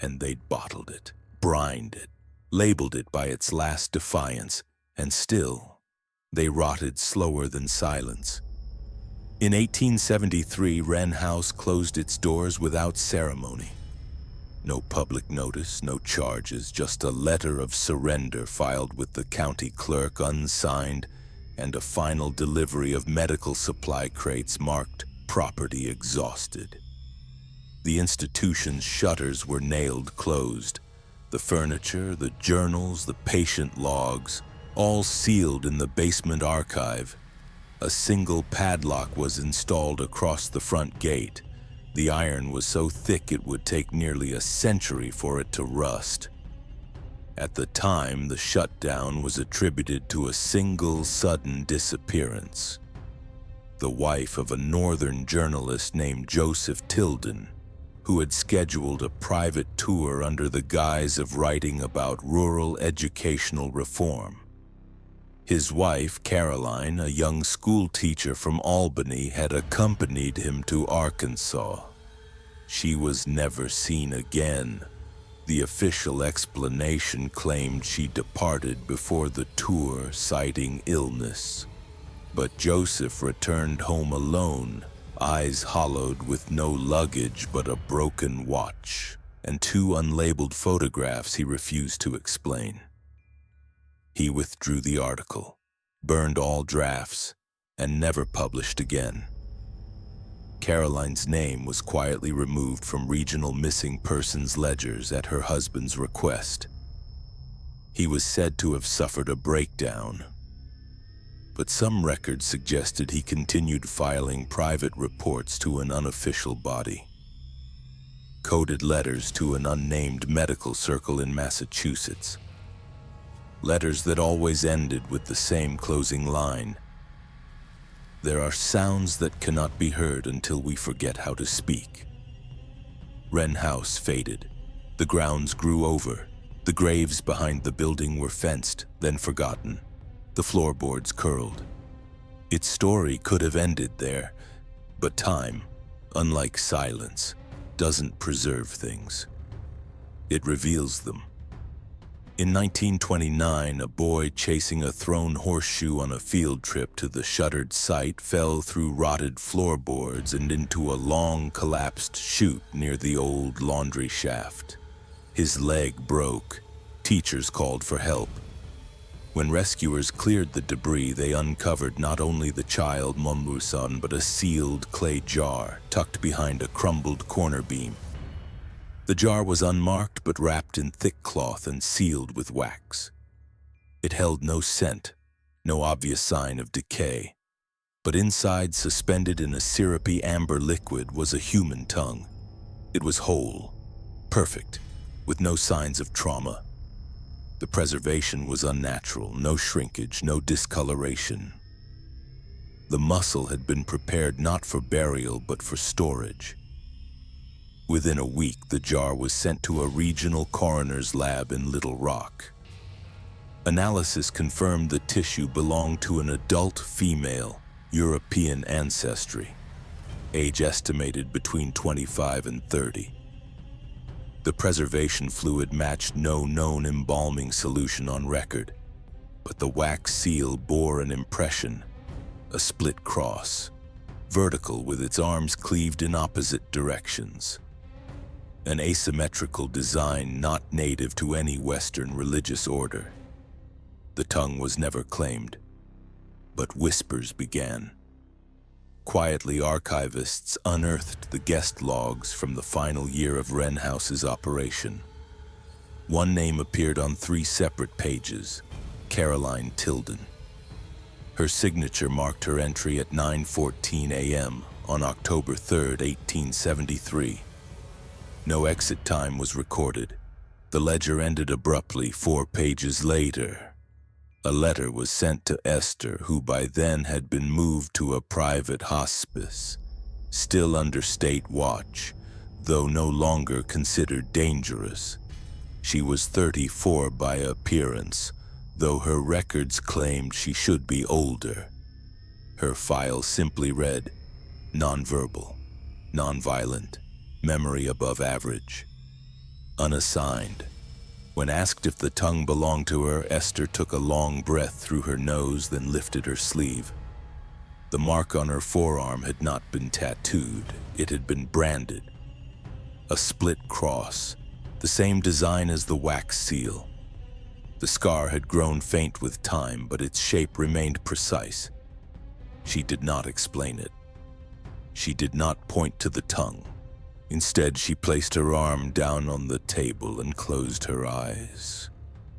And they'd bottled it, brined it, labeled it by its last defiance, and still, they rotted slower than silence. In 1873, Wren House closed its doors without ceremony. No public notice, no charges, just a letter of surrender filed with the county clerk unsigned, and a final delivery of medical supply crates marked "property exhausted." The institution's shutters were nailed closed. The furniture, the journals, the patient logs, all sealed in the basement archive. A single padlock was installed across the front gate. The iron was so thick it would take nearly a century for it to rust. At the time, the shutdown was attributed to a single sudden disappearance. The wife of a northern journalist named Joseph Tilden, who had scheduled a private tour under the guise of writing about rural educational reform. His wife, Caroline, a young school teacher from Albany, had accompanied him to Arkansas. She was never seen again. The official explanation claimed she departed before the tour, citing illness. But Joseph returned home alone, eyes hollowed, with no luggage but a broken watch, and 2 unlabeled photographs he refused to explain. He withdrew the article, burned all drafts, and never published again. Caroline's name was quietly removed from regional missing persons ledgers at her husband's request. He was said to have suffered a breakdown, but some records suggested he continued filing private reports to an unofficial body. Coded letters to an unnamed medical circle in Massachusetts. Letters that always ended with the same closing line: "There are sounds that cannot be heard until we forget how to speak." Wren House faded. The grounds grew over. The graves behind the building were fenced, then forgotten. The floorboards curled. Its story could have ended there, but time, unlike silence, doesn't preserve things. It reveals them. In 1929, a boy chasing a thrown horseshoe on a field trip to the shuttered site fell through rotted floorboards and into a long, collapsed chute near the old laundry shaft. His leg broke. Teachers called for help. When rescuers cleared the debris, they uncovered not only the child Momrusan, but a sealed clay jar tucked behind a crumbled corner beam. The jar was unmarked but wrapped in thick cloth and sealed with wax. It held no scent, no obvious sign of decay. But inside, suspended in a syrupy amber liquid, was a human tongue. It was whole, perfect, with no signs of trauma. The preservation was unnatural, no shrinkage, no discoloration. The muscle had been prepared not for burial but for storage. Within a week, the jar was sent to a regional coroner's lab in Little Rock. Analysis confirmed the tissue belonged to an adult female, European ancestry, age estimated between 25 and 30. The preservation fluid matched no known embalming solution on record, but the wax seal bore an impression, a split cross, vertical with its arms cleaved in opposite directions. An asymmetrical design not native to any Western religious order. The tongue was never claimed, but whispers began. Quietly, archivists unearthed the guest logs from the final year of Wren House's operation. One name appeared on 3 separate pages: Caroline Tilden. Her signature marked her entry at 9:14 a.m. on October 3, 1873. No exit time was recorded. The ledger ended abruptly 4 pages later. A letter was sent to Esther, who by then had been moved to a private hospice, still under state watch, though no longer considered dangerous. She was 34 by appearance, though her records claimed she should be older. Her file simply read, nonverbal, nonviolent, memory above average, unassigned. When asked if the tongue belonged to her, Esther took a long breath through her nose, then lifted her sleeve. The mark on her forearm had not been tattooed, it had been branded. A split cross, the same design as the wax seal. The scar had grown faint with time, but its shape remained precise. She did not explain it. She did not point to the tongue. Instead, she placed her arm down on the table and closed her eyes.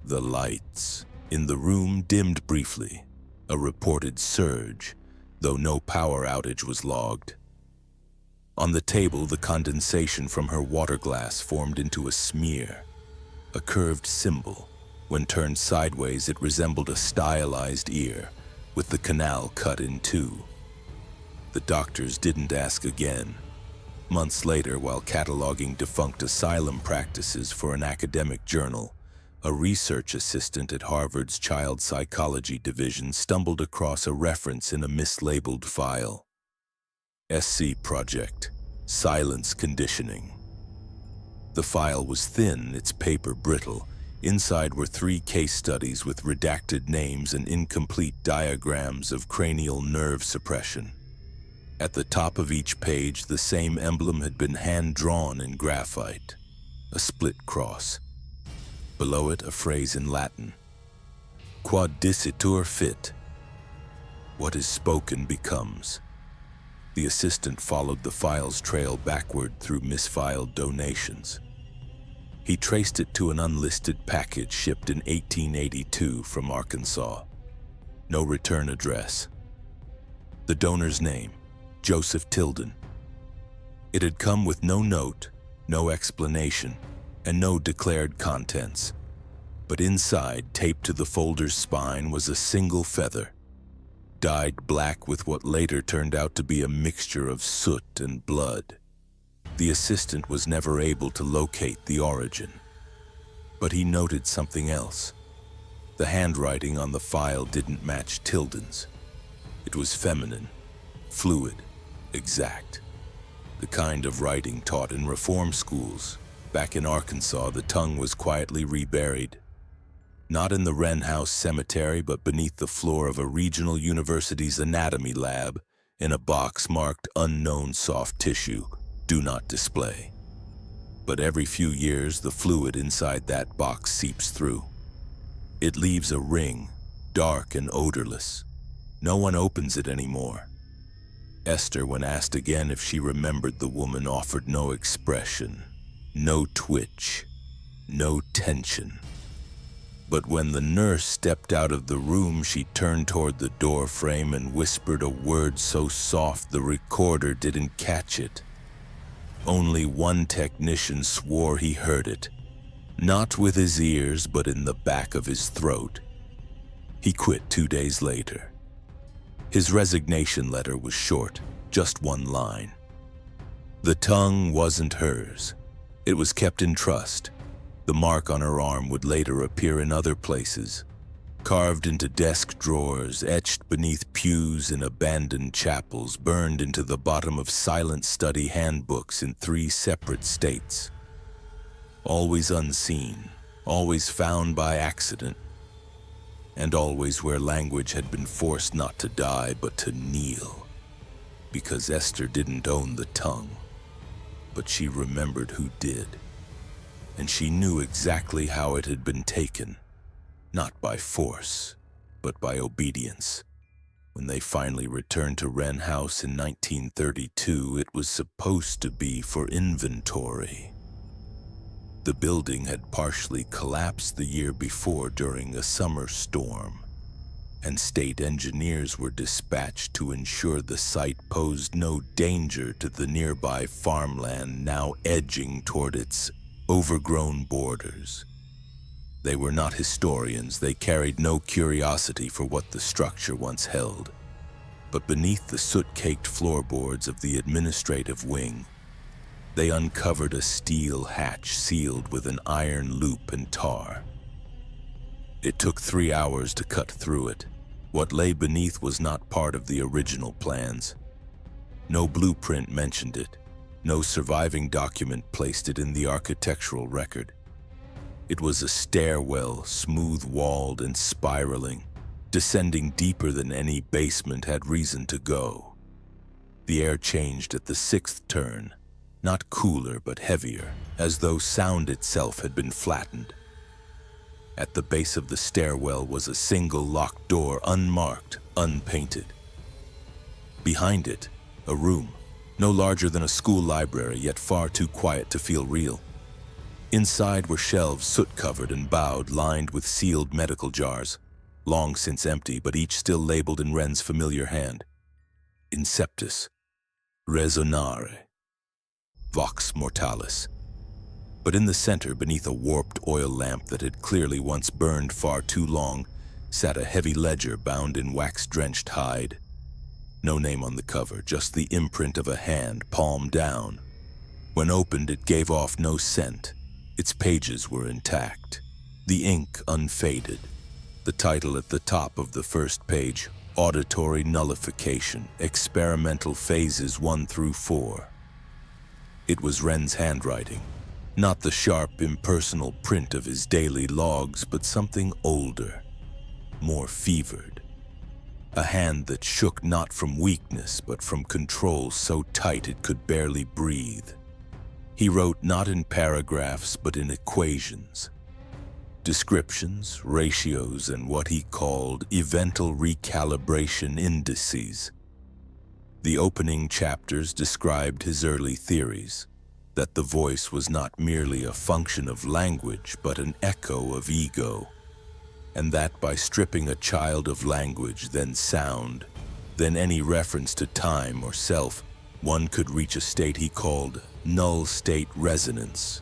The lights in the room dimmed briefly, a reported surge, though no power outage was logged. On the table, the condensation from her water glass formed into a smear, a curved symbol. When turned sideways, it resembled a stylized ear, with the canal cut in 2. The doctors didn't ask again. Months later, while cataloging defunct asylum practices for an academic journal, a research assistant at Harvard's Child Psychology Division stumbled across a reference in a mislabeled file. SC Project, Silence Conditioning. The file was thin, its paper brittle. Inside were 3 case studies with redacted names and incomplete diagrams of cranial nerve suppression. At the top of each page, the same emblem had been hand-drawn in graphite, a split cross. Below it, a phrase in Latin, quod dicitur fit. What is spoken becomes. The assistant followed the file's trail backward through misfiled donations. He traced it to an unlisted package shipped in 1882 from Arkansas. No return address. The donor's name, Joseph Tilden. It had come with no note, no explanation, and no declared contents. But inside, taped to the folder's spine, was a single feather, dyed black with what later turned out to be a mixture of soot and blood. The assistant was never able to locate the origin. But he noted something else. The handwriting on the file didn't match Tilden's. It was feminine, fluid, exact. The kind of writing taught in reform schools. Back in Arkansas, the tongue was quietly reburied. Not in the Wren House Cemetery, but beneath the floor of a regional university's anatomy lab, in a box marked unknown soft tissue, do not display. But every few years, the fluid inside that box seeps through. It leaves a ring, dark and odorless. No one opens it anymore. Esther, when asked again if she remembered the woman, offered no expression, no twitch, no tension. But when the nurse stepped out of the room, she turned toward the door frame and whispered a word so soft the recorder didn't catch it. Only one technician swore he heard it, not with his ears, but in the back of his throat. He quit 2 days later. His resignation letter was short, just one line. The tongue wasn't hers. It was kept in trust. The mark on her arm would later appear in other places, carved into desk drawers, etched beneath pews in abandoned chapels, burned into the bottom of silent study handbooks in 3 separate states. Always unseen, always found by accident, and always where language had been forced not to die but to kneel, because Esther didn't own the tongue, but she remembered who did, and she knew exactly how it had been taken, not by force, but by obedience. When they finally returned to Wren House in 1932, it was supposed to be for inventory. The building had partially collapsed the year before during a summer storm, and state engineers were dispatched to ensure the site posed no danger to the nearby farmland now edging toward its overgrown borders. They were not historians. They carried no curiosity for what the structure once held. But beneath the soot-caked floorboards of the administrative wing, they uncovered a steel hatch sealed with an iron loop and tar. It took 3 hours to cut through it. What lay beneath was not part of the original plans. No blueprint mentioned it. No surviving document placed it in the architectural record. It was a stairwell, smooth-walled and spiraling, descending deeper than any basement had reason to go. The air changed at the 6th turn, not cooler but heavier, as though sound itself had been flattened. At the base of the stairwell was a single locked door, unmarked, unpainted. Behind it, a room, no larger than a school library, yet far too quiet to feel real. Inside were shelves soot-covered and bowed, lined with sealed medical jars, long since empty, but each still labeled in Wren's familiar hand. Inceptus, Resonare, Vox Mortalis. But in the center, beneath a warped oil lamp that had clearly once burned far too long, sat a heavy ledger bound in wax-drenched hide. No name on the cover, just the imprint of a hand, palm down. When opened, it gave off no scent. Its pages were intact, the ink unfaded. The title at the top of the first page, Auditory Nullification, Experimental Phases 1 through 4. It was Wren's handwriting, not the sharp, impersonal print of his daily logs, but something older, more fevered. A hand that shook not from weakness, but from control so tight it could barely breathe. He wrote not in paragraphs, but in equations. Descriptions, ratios, and what he called evental recalibration indices. The opening chapters described his early theories, that the voice was not merely a function of language, but an echo of ego, and that by stripping a child of language, then sound, then any reference to time or self, one could reach a state he called null state resonance.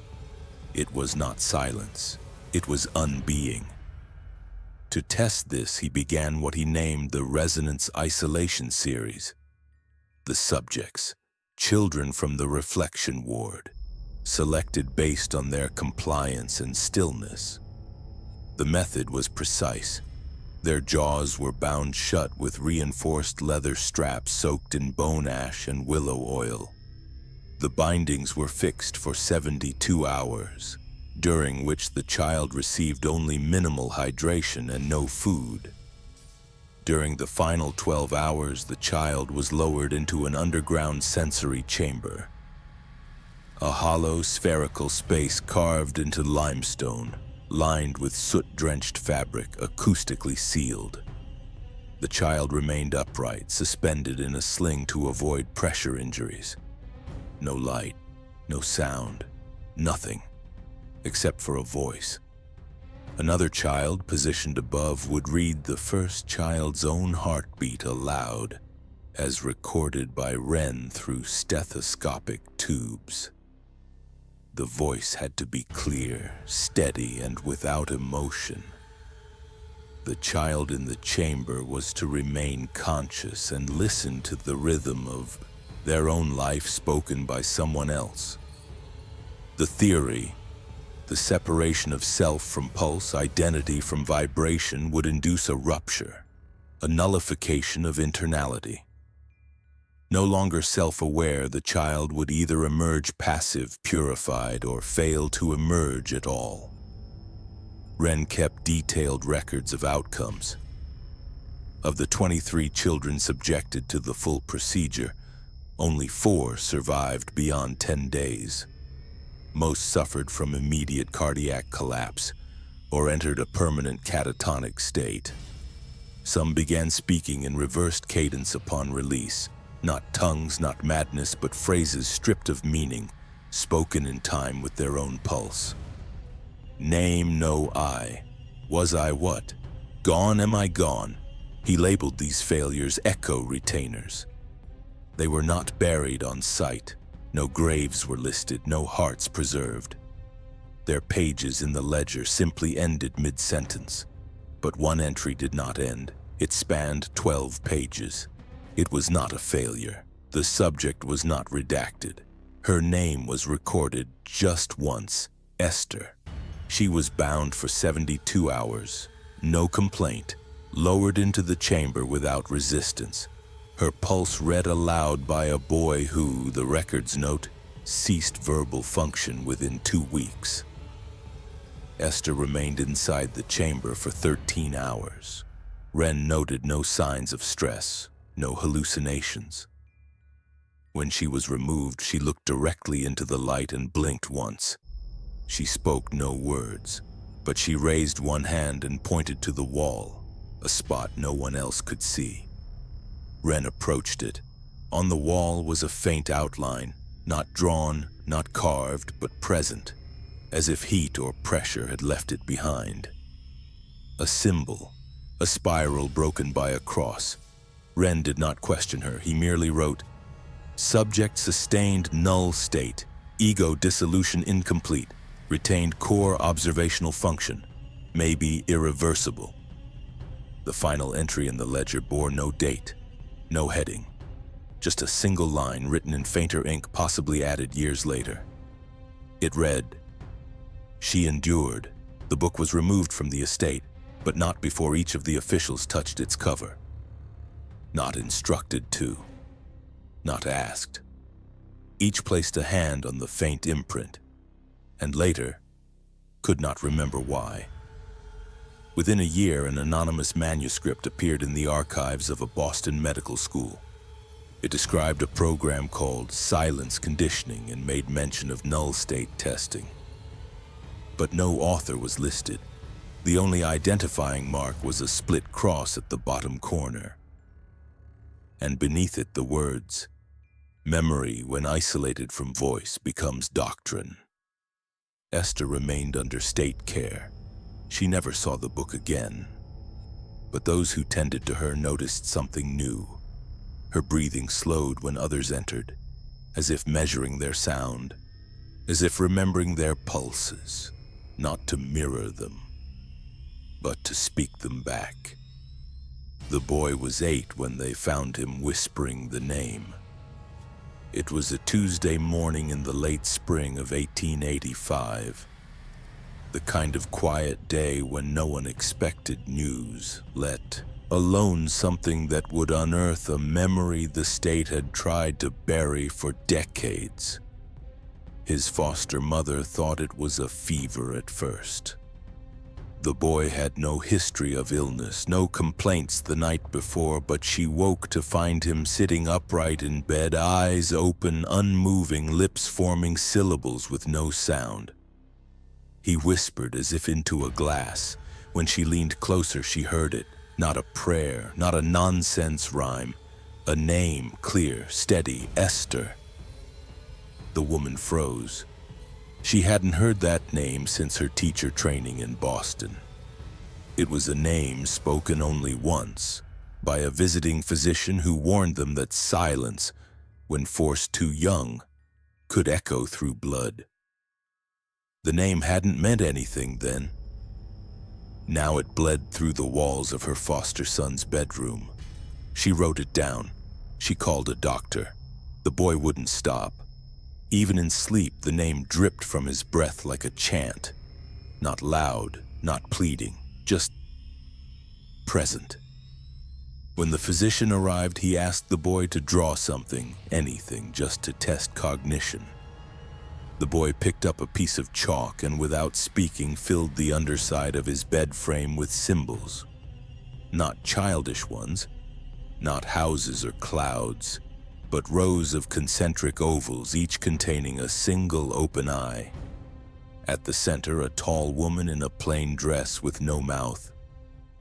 It was not silence, it was unbeing. To test this, he began what he named the Resonance Isolation Series. The subjects, children from the reflection ward, selected based on their compliance and stillness. The method was precise. Their jaws were bound shut with reinforced leather straps soaked in bone ash and willow oil. The bindings were fixed for 72 hours, during which the child received only minimal hydration and no food. During the final 12 hours, the child was lowered into an underground sensory chamber, a hollow spherical space carved into limestone, lined with soot-drenched fabric, acoustically sealed. The child remained upright, suspended in a sling to avoid pressure injuries. No light, no sound, nothing, except for a voice. Another child, positioned above, would read the first child's own heartbeat aloud, as recorded by Wren through stethoscopic tubes. The voice had to be clear, steady, and without emotion. The child in the chamber was to remain conscious and listen to the rhythm of their own life spoken by someone else. The theory, the separation of self from pulse, identity from vibration, would induce a rupture, a nullification of internality. No longer self-aware, the child would either emerge passive, purified, or fail to emerge at all. Wren kept detailed records of outcomes. Of the 23 children subjected to the full procedure, only 4 survived beyond 10 days. Most suffered from immediate cardiac collapse or entered a permanent catatonic state. Some began speaking in reversed cadence upon release, not tongues, not madness, but phrases stripped of meaning, spoken in time with their own pulse. Name no I. Was I what? Gone am I gone? He labeled these failures echo retainers. They were not buried on sight. No graves were listed, no hearts preserved. Their pages in the ledger simply ended mid-sentence. But one entry did not end. It spanned 12 pages. It was not a failure. The subject was not redacted. Her name was recorded just once, Esther. She was bound for 72 hours, no complaint, lowered into the chamber without resistance. Her pulse read aloud by a boy who, the records note, ceased verbal function within 2 weeks. Esther remained inside the chamber for 13 hours. Wren noted no signs of stress, no hallucinations. When she was removed, she looked directly into the light and blinked once. She spoke no words, but she raised one hand and pointed to the wall, a spot no one else could see. Wren approached it. On the wall was a faint outline, not drawn, not carved, but present, as if heat or pressure had left it behind. A symbol, a spiral broken by a cross. Wren did not question her. He merely wrote, "Subject sustained null state, ego dissolution incomplete, retained core observational function, may be irreversible." The final entry in the ledger bore no date, no heading, just a single line written in fainter ink, possibly added years later. It read, "She endured." The book was removed from the estate, but not before each of the officials touched its cover. Not instructed to, not asked. Each placed a hand on the faint imprint, and later could not remember why. Within a year, an anonymous manuscript appeared in the archives of a Boston medical school. It described a program called silence conditioning and made mention of null state testing. But no author was listed. The only identifying mark was a split cross at the bottom corner, and beneath it the words, "Memory, when isolated from voice, becomes doctrine." Esther remained under state care. She never saw the book again. But those who tended to her noticed something new. Her breathing slowed when others entered, as if measuring their sound, as if remembering their pulses, not to mirror them, but to speak them back. The boy was 8 when they found him whispering the name. It was a Tuesday morning in the late spring of 1885. The kind of quiet day when no one expected news, let alone something that would unearth a memory the state had tried to bury for decades. His foster mother thought it was a fever at first. The boy had no history of illness, no complaints the night before, but she woke to find him sitting upright in bed, eyes open, unmoving, lips forming syllables with no sound. He whispered as if into a glass. When she leaned closer, she heard it. Not a prayer, not a nonsense rhyme. A name, clear, steady, Esther. The woman froze. She hadn't heard that name since her teacher training in Boston. It was a name spoken only once, by a visiting physician who warned them that silence, when forced too young, could echo through blood. The name hadn't meant anything then. Now it bled through the walls of her foster son's bedroom. She wrote it down. She called a doctor. The boy wouldn't stop. Even in sleep, the name dripped from his breath like a chant. Not loud, not pleading, just present. When the physician arrived, he asked the boy to draw something, anything, just to test cognition. The boy picked up a piece of chalk and, without speaking, filled the underside of his bed frame with symbols. Not childish ones, not houses or clouds, but rows of concentric ovals, each containing a single open eye. At the center, a tall woman in a plain dress with no mouth.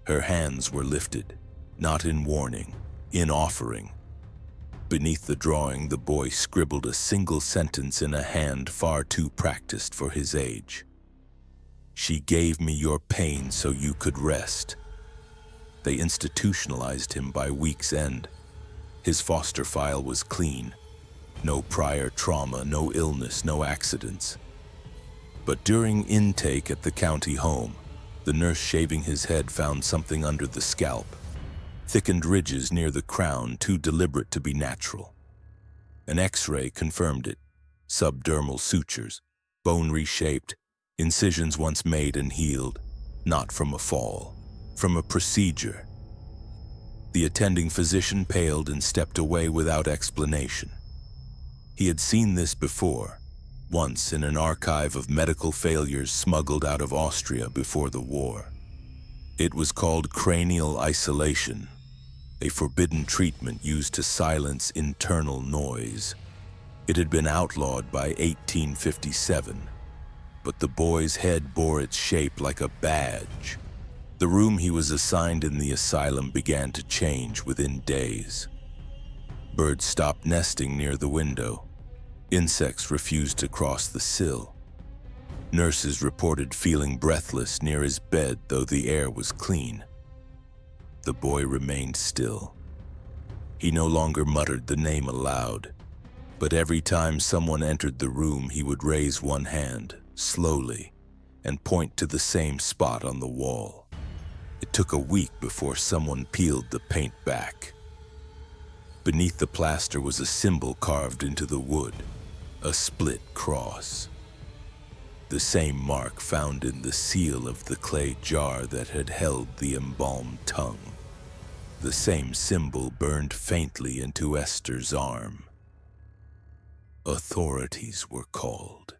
Her hands were lifted, not in warning, in offering. Beneath the drawing, the boy scribbled a single sentence in a hand far too practiced for his age. "She gave me your pain so you could rest." They institutionalized him by week's end. His foster file was clean. No prior trauma, no illness, no accidents. But during intake at the county home, the nurse shaving his head found something under the scalp. Thickened ridges near the crown, too deliberate to be natural. An X-ray confirmed it. Subdermal sutures, bone reshaped, incisions once made and healed, not from a fall, from a procedure. The attending physician paled and stepped away without explanation. He had seen this before, once in an archive of medical failures smuggled out of Austria before the war. It was called cranial isolation, a forbidden treatment used to silence internal noise. It had been outlawed by 1857, but the boy's head bore its shape like a badge. The room he was assigned in the asylum began to change within days. Birds stopped nesting near the window. Insects refused to cross the sill. Nurses reported feeling breathless near his bed, though the air was clean. The boy remained still. He no longer muttered the name aloud, but every time someone entered the room, he would raise one hand, slowly, and point to the same spot on the wall. It took a week before someone peeled the paint back. Beneath the plaster was a symbol carved into the wood, a split cross. The same mark found in the seal of the clay jar that had held the embalmed tongue. The same symbol burned faintly into Esther's arm. Authorities were called.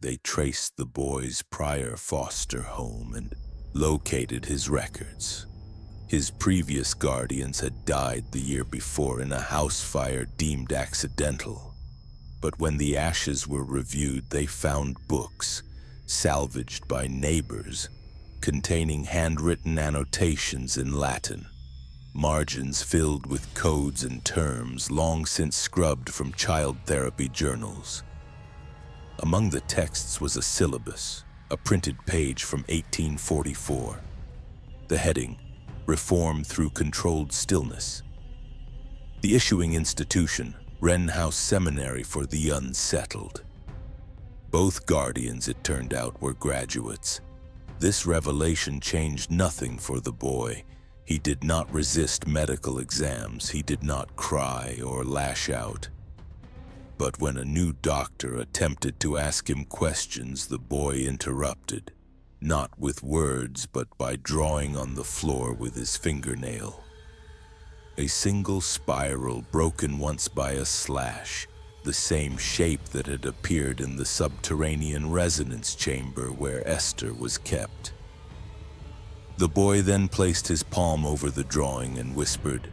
They traced the boy's prior foster home and located his records. His previous guardians had died the year before in a house fire deemed accidental. But when the ashes were reviewed, they found books, salvaged by neighbors, containing handwritten annotations in Latin, margins filled with codes and terms long since scrubbed from child therapy journals. Among the texts was a syllabus, a printed page from 1844. The heading, Reform Through Controlled Stillness. The issuing institution, Wren House Seminary for the Unsettled. Both guardians, it turned out, were graduates. This revelation changed nothing for the boy. He did not resist medical exams. He did not cry or lash out. But when a new doctor attempted to ask him questions, the boy interrupted, not with words, but by drawing on the floor with his fingernail. A single spiral broken once by a slash, the same shape that had appeared in the subterranean resonance chamber where Esther was kept. The boy then placed his palm over the drawing and whispered,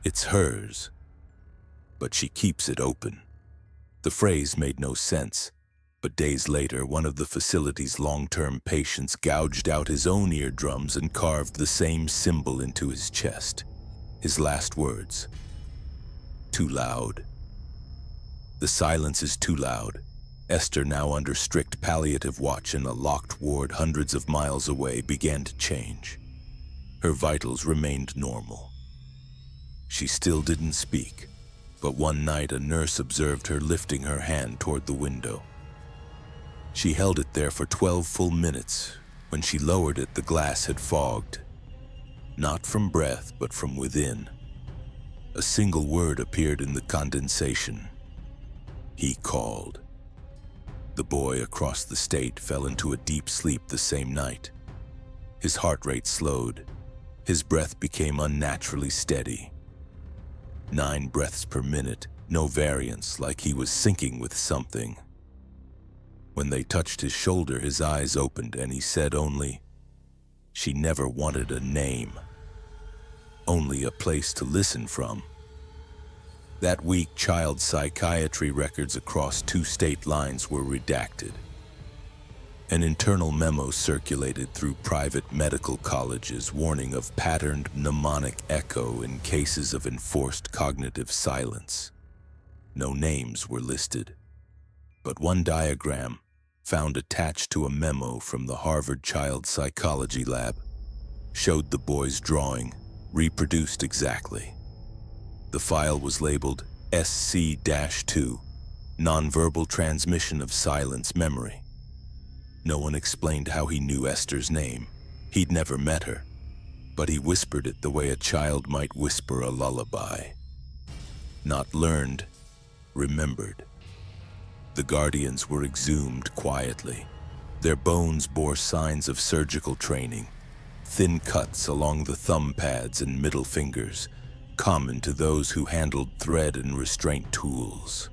"It's hers, but she keeps it open." The phrase made no sense, but days later, one of the facility's long-term patients gouged out his own eardrums and carved the same symbol into his chest. His last words, "Too loud." The silence is too loud. Esther, now under strict palliative watch in a locked ward hundreds of miles away, began to change. Her vitals remained normal. She still didn't speak, but one night a nurse observed her lifting her hand toward the window. She held it there for 12 full minutes. When she lowered it, the glass had fogged. Not from breath, but from within. A single word appeared in the condensation. He called. The boy across the state fell into a deep sleep the same night. His heart rate slowed. His breath became unnaturally steady. 9 breaths per minute, no variance, like he was syncing with something. When they touched his shoulder, his eyes opened and he said only, "She never wanted a name, only a place to listen from." That week, child psychiatry records across 2 state lines were redacted. An internal memo circulated through private medical colleges warning of patterned mnemonic echo in cases of enforced cognitive silence. No names were listed, but one diagram, found attached to a memo from the Harvard Child Psychology Lab, showed the boy's drawing, reproduced exactly. The file was labeled SC-2, Nonverbal Transmission of Silence Memory. No one explained how he knew Esther's name. He'd never met her, but he whispered it the way a child might whisper a lullaby. Not learned, remembered. The guardians were exhumed quietly. Their bones bore signs of surgical training, thin cuts along the thumb pads and middle fingers, common to those who handled thread and restraint tools.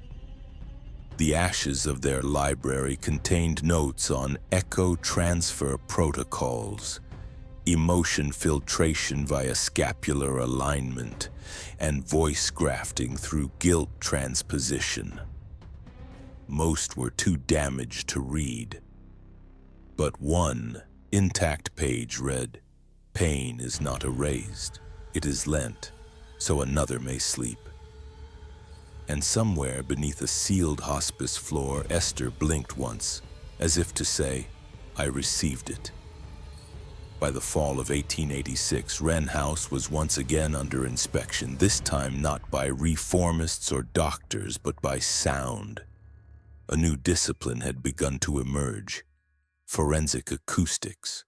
The ashes of their library contained notes on echo transfer protocols, emotion filtration via scapular alignment, and voice grafting through guilt transposition. Most were too damaged to read, but one intact page read, "Pain is not erased, it is lent, so another may sleep." And somewhere beneath a sealed hospice floor, Esther blinked once, as if to say, "I received it." By the fall of 1886, Wren House was once again under inspection, this time not by reformists or doctors, but by sound. A new discipline had begun to emerge: forensic acoustics.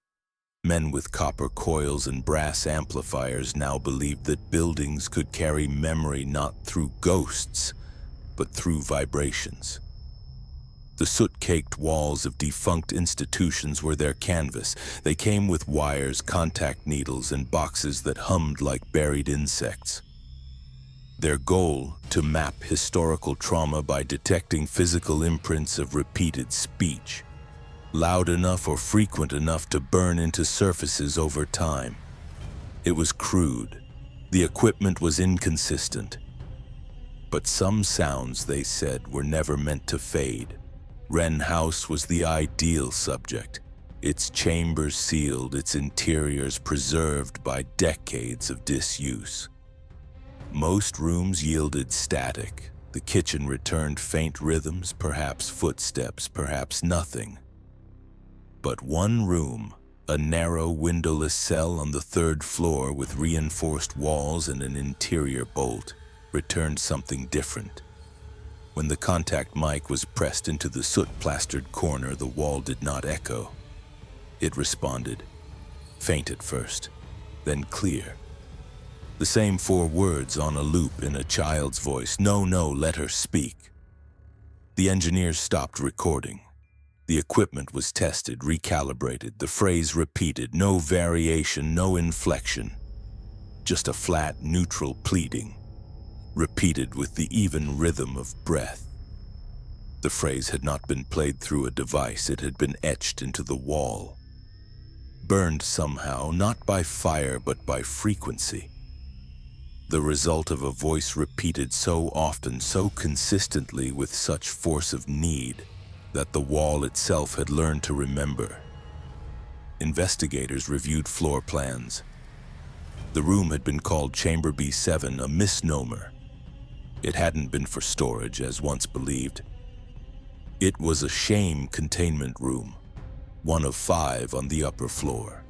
Men with copper coils and brass amplifiers now believed that buildings could carry memory not through ghosts, but through vibrations. The soot-caked walls of defunct institutions were their canvas. They came with wires, contact needles, and boxes that hummed like buried insects. Their goal, to map historical trauma by detecting physical imprints of repeated speech, loud enough or frequent enough to burn into surfaces over time. It was crude. The equipment was inconsistent. But some sounds, they said, were never meant to fade. Wren House was the ideal subject, its chambers sealed, its interiors preserved by decades of disuse. Most rooms yielded static. The kitchen returned faint rhythms, perhaps footsteps, perhaps nothing. But one room, a narrow windowless cell on the 3rd floor with reinforced walls and an interior bolt, returned something different. When the contact mic was pressed into the soot-plastered corner, the wall did not echo. It responded, faint at first, then clear. The same 4 words on a loop in a child's voice, "No, no, let her speak." The engineers stopped recording. The equipment was tested, recalibrated, the phrase repeated, no variation, no inflection, just a flat, neutral pleading. repeated with the even rhythm of breath. The phrase had not been played through a device, it had been etched into the wall. Burned somehow, not by fire but by frequency. The result of a voice repeated so often, so consistently, with such force of need, that the wall itself had learned to remember. Investigators reviewed floor plans. The room had been called Chamber B7, a misnomer. It hadn't been for storage, as once believed. It was a shame containment room, one of 5 on the upper floor.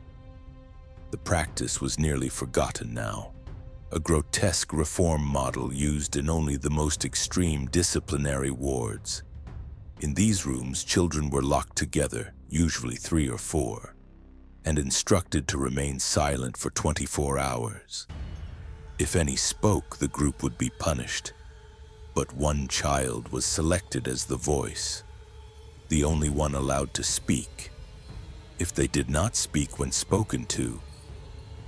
The practice was nearly forgotten now, a grotesque reform model used in only the most extreme disciplinary wards. In these rooms, children were locked together, usually 3 or 4, and instructed to remain silent for 24 hours. If any spoke, the group would be punished. But one child was selected as the voice, the only one allowed to speak. If they did not speak when spoken to,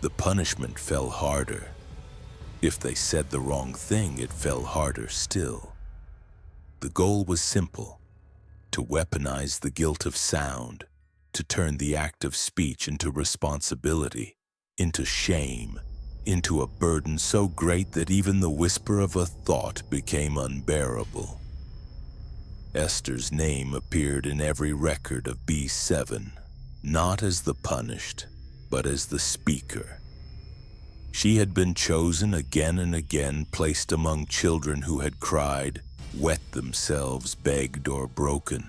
the punishment fell harder. If they said the wrong thing, it fell harder still. The goal was simple: to weaponize the guilt of sound, to turn the act of speech into responsibility, into shame, into a burden so great that even the whisper of a thought became unbearable. Esther's name appeared in every record of B7, not as the punished, but as the speaker. She had been chosen again and again, placed among children who had cried, wet themselves, begged, or broken.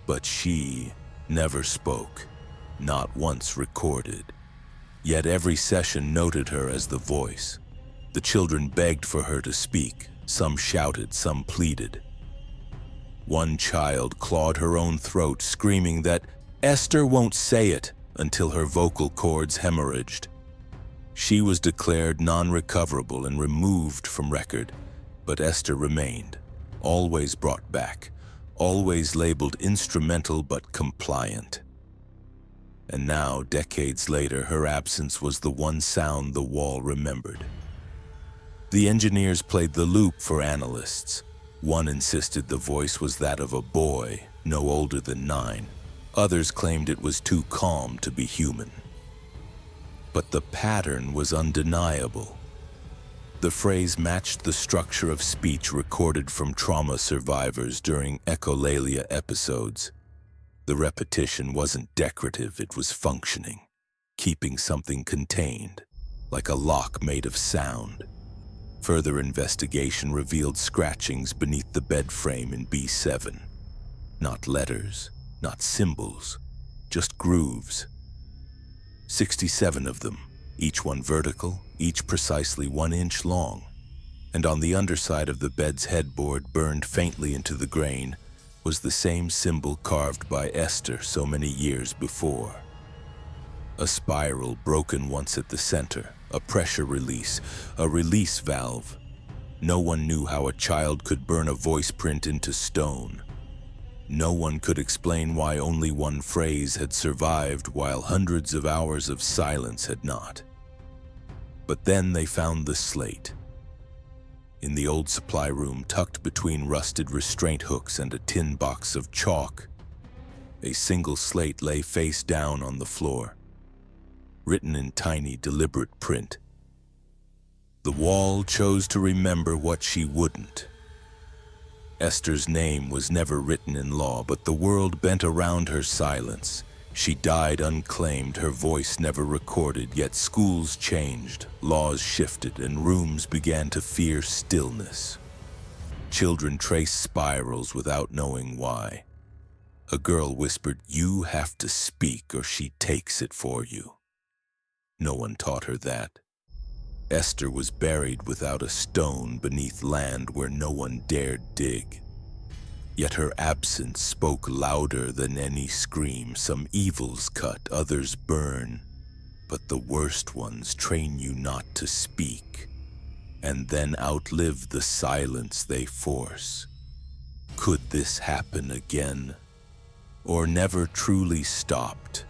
But she never spoke, not once recorded. Yet every session noted her as the voice. The children begged for her to speak. Some shouted, some pleaded. One child clawed her own throat, screaming that Esther won't say it, until her vocal cords hemorrhaged. She was declared non-recoverable and removed from record, but Esther remained, always brought back, always labeled instrumental but compliant. And now, decades later, her absence was the one sound the wall remembered. The engineers played the loop for analysts. One insisted the voice was that of a boy, no older than 9. Others claimed it was too calm to be human. But the pattern was undeniable. The phrase matched the structure of speech recorded from trauma survivors during echolalia episodes. The repetition wasn't decorative, it was functioning, keeping something contained, like a lock made of sound. Further investigation revealed scratchings beneath the bed frame in B7. Not letters, not symbols, just grooves. 67 of them, each one vertical, each precisely 1 inch long. And on the underside of the bed's headboard, burned faintly into the grain, was the same symbol carved by Esther so many years before. A spiral broken once at the center, a pressure release, a release valve. No one knew how a child could burn a voice print into stone. No one could explain why only one phrase had survived while hundreds of hours of silence had not. But then they found the slate. In the old supply room, tucked between rusted restraint hooks and a tin box of chalk, a single slate lay face down on the floor, written in tiny, deliberate print. The wall chose to remember what she wouldn't. Esther's name was never written in law, but the world bent around her silence. She died unclaimed, her voice never recorded, yet schools changed, laws shifted, and rooms began to fear stillness. Children traced spirals without knowing why. A girl whispered, "You have to speak or she takes it for you." No one taught her that. Esther was buried without a stone beneath land where no one dared dig. Yet her absence spoke louder than any scream. Some evils cut, others burn, but the worst ones train you not to speak, and then outlive the silence they force. Could this happen again, or never truly stopped?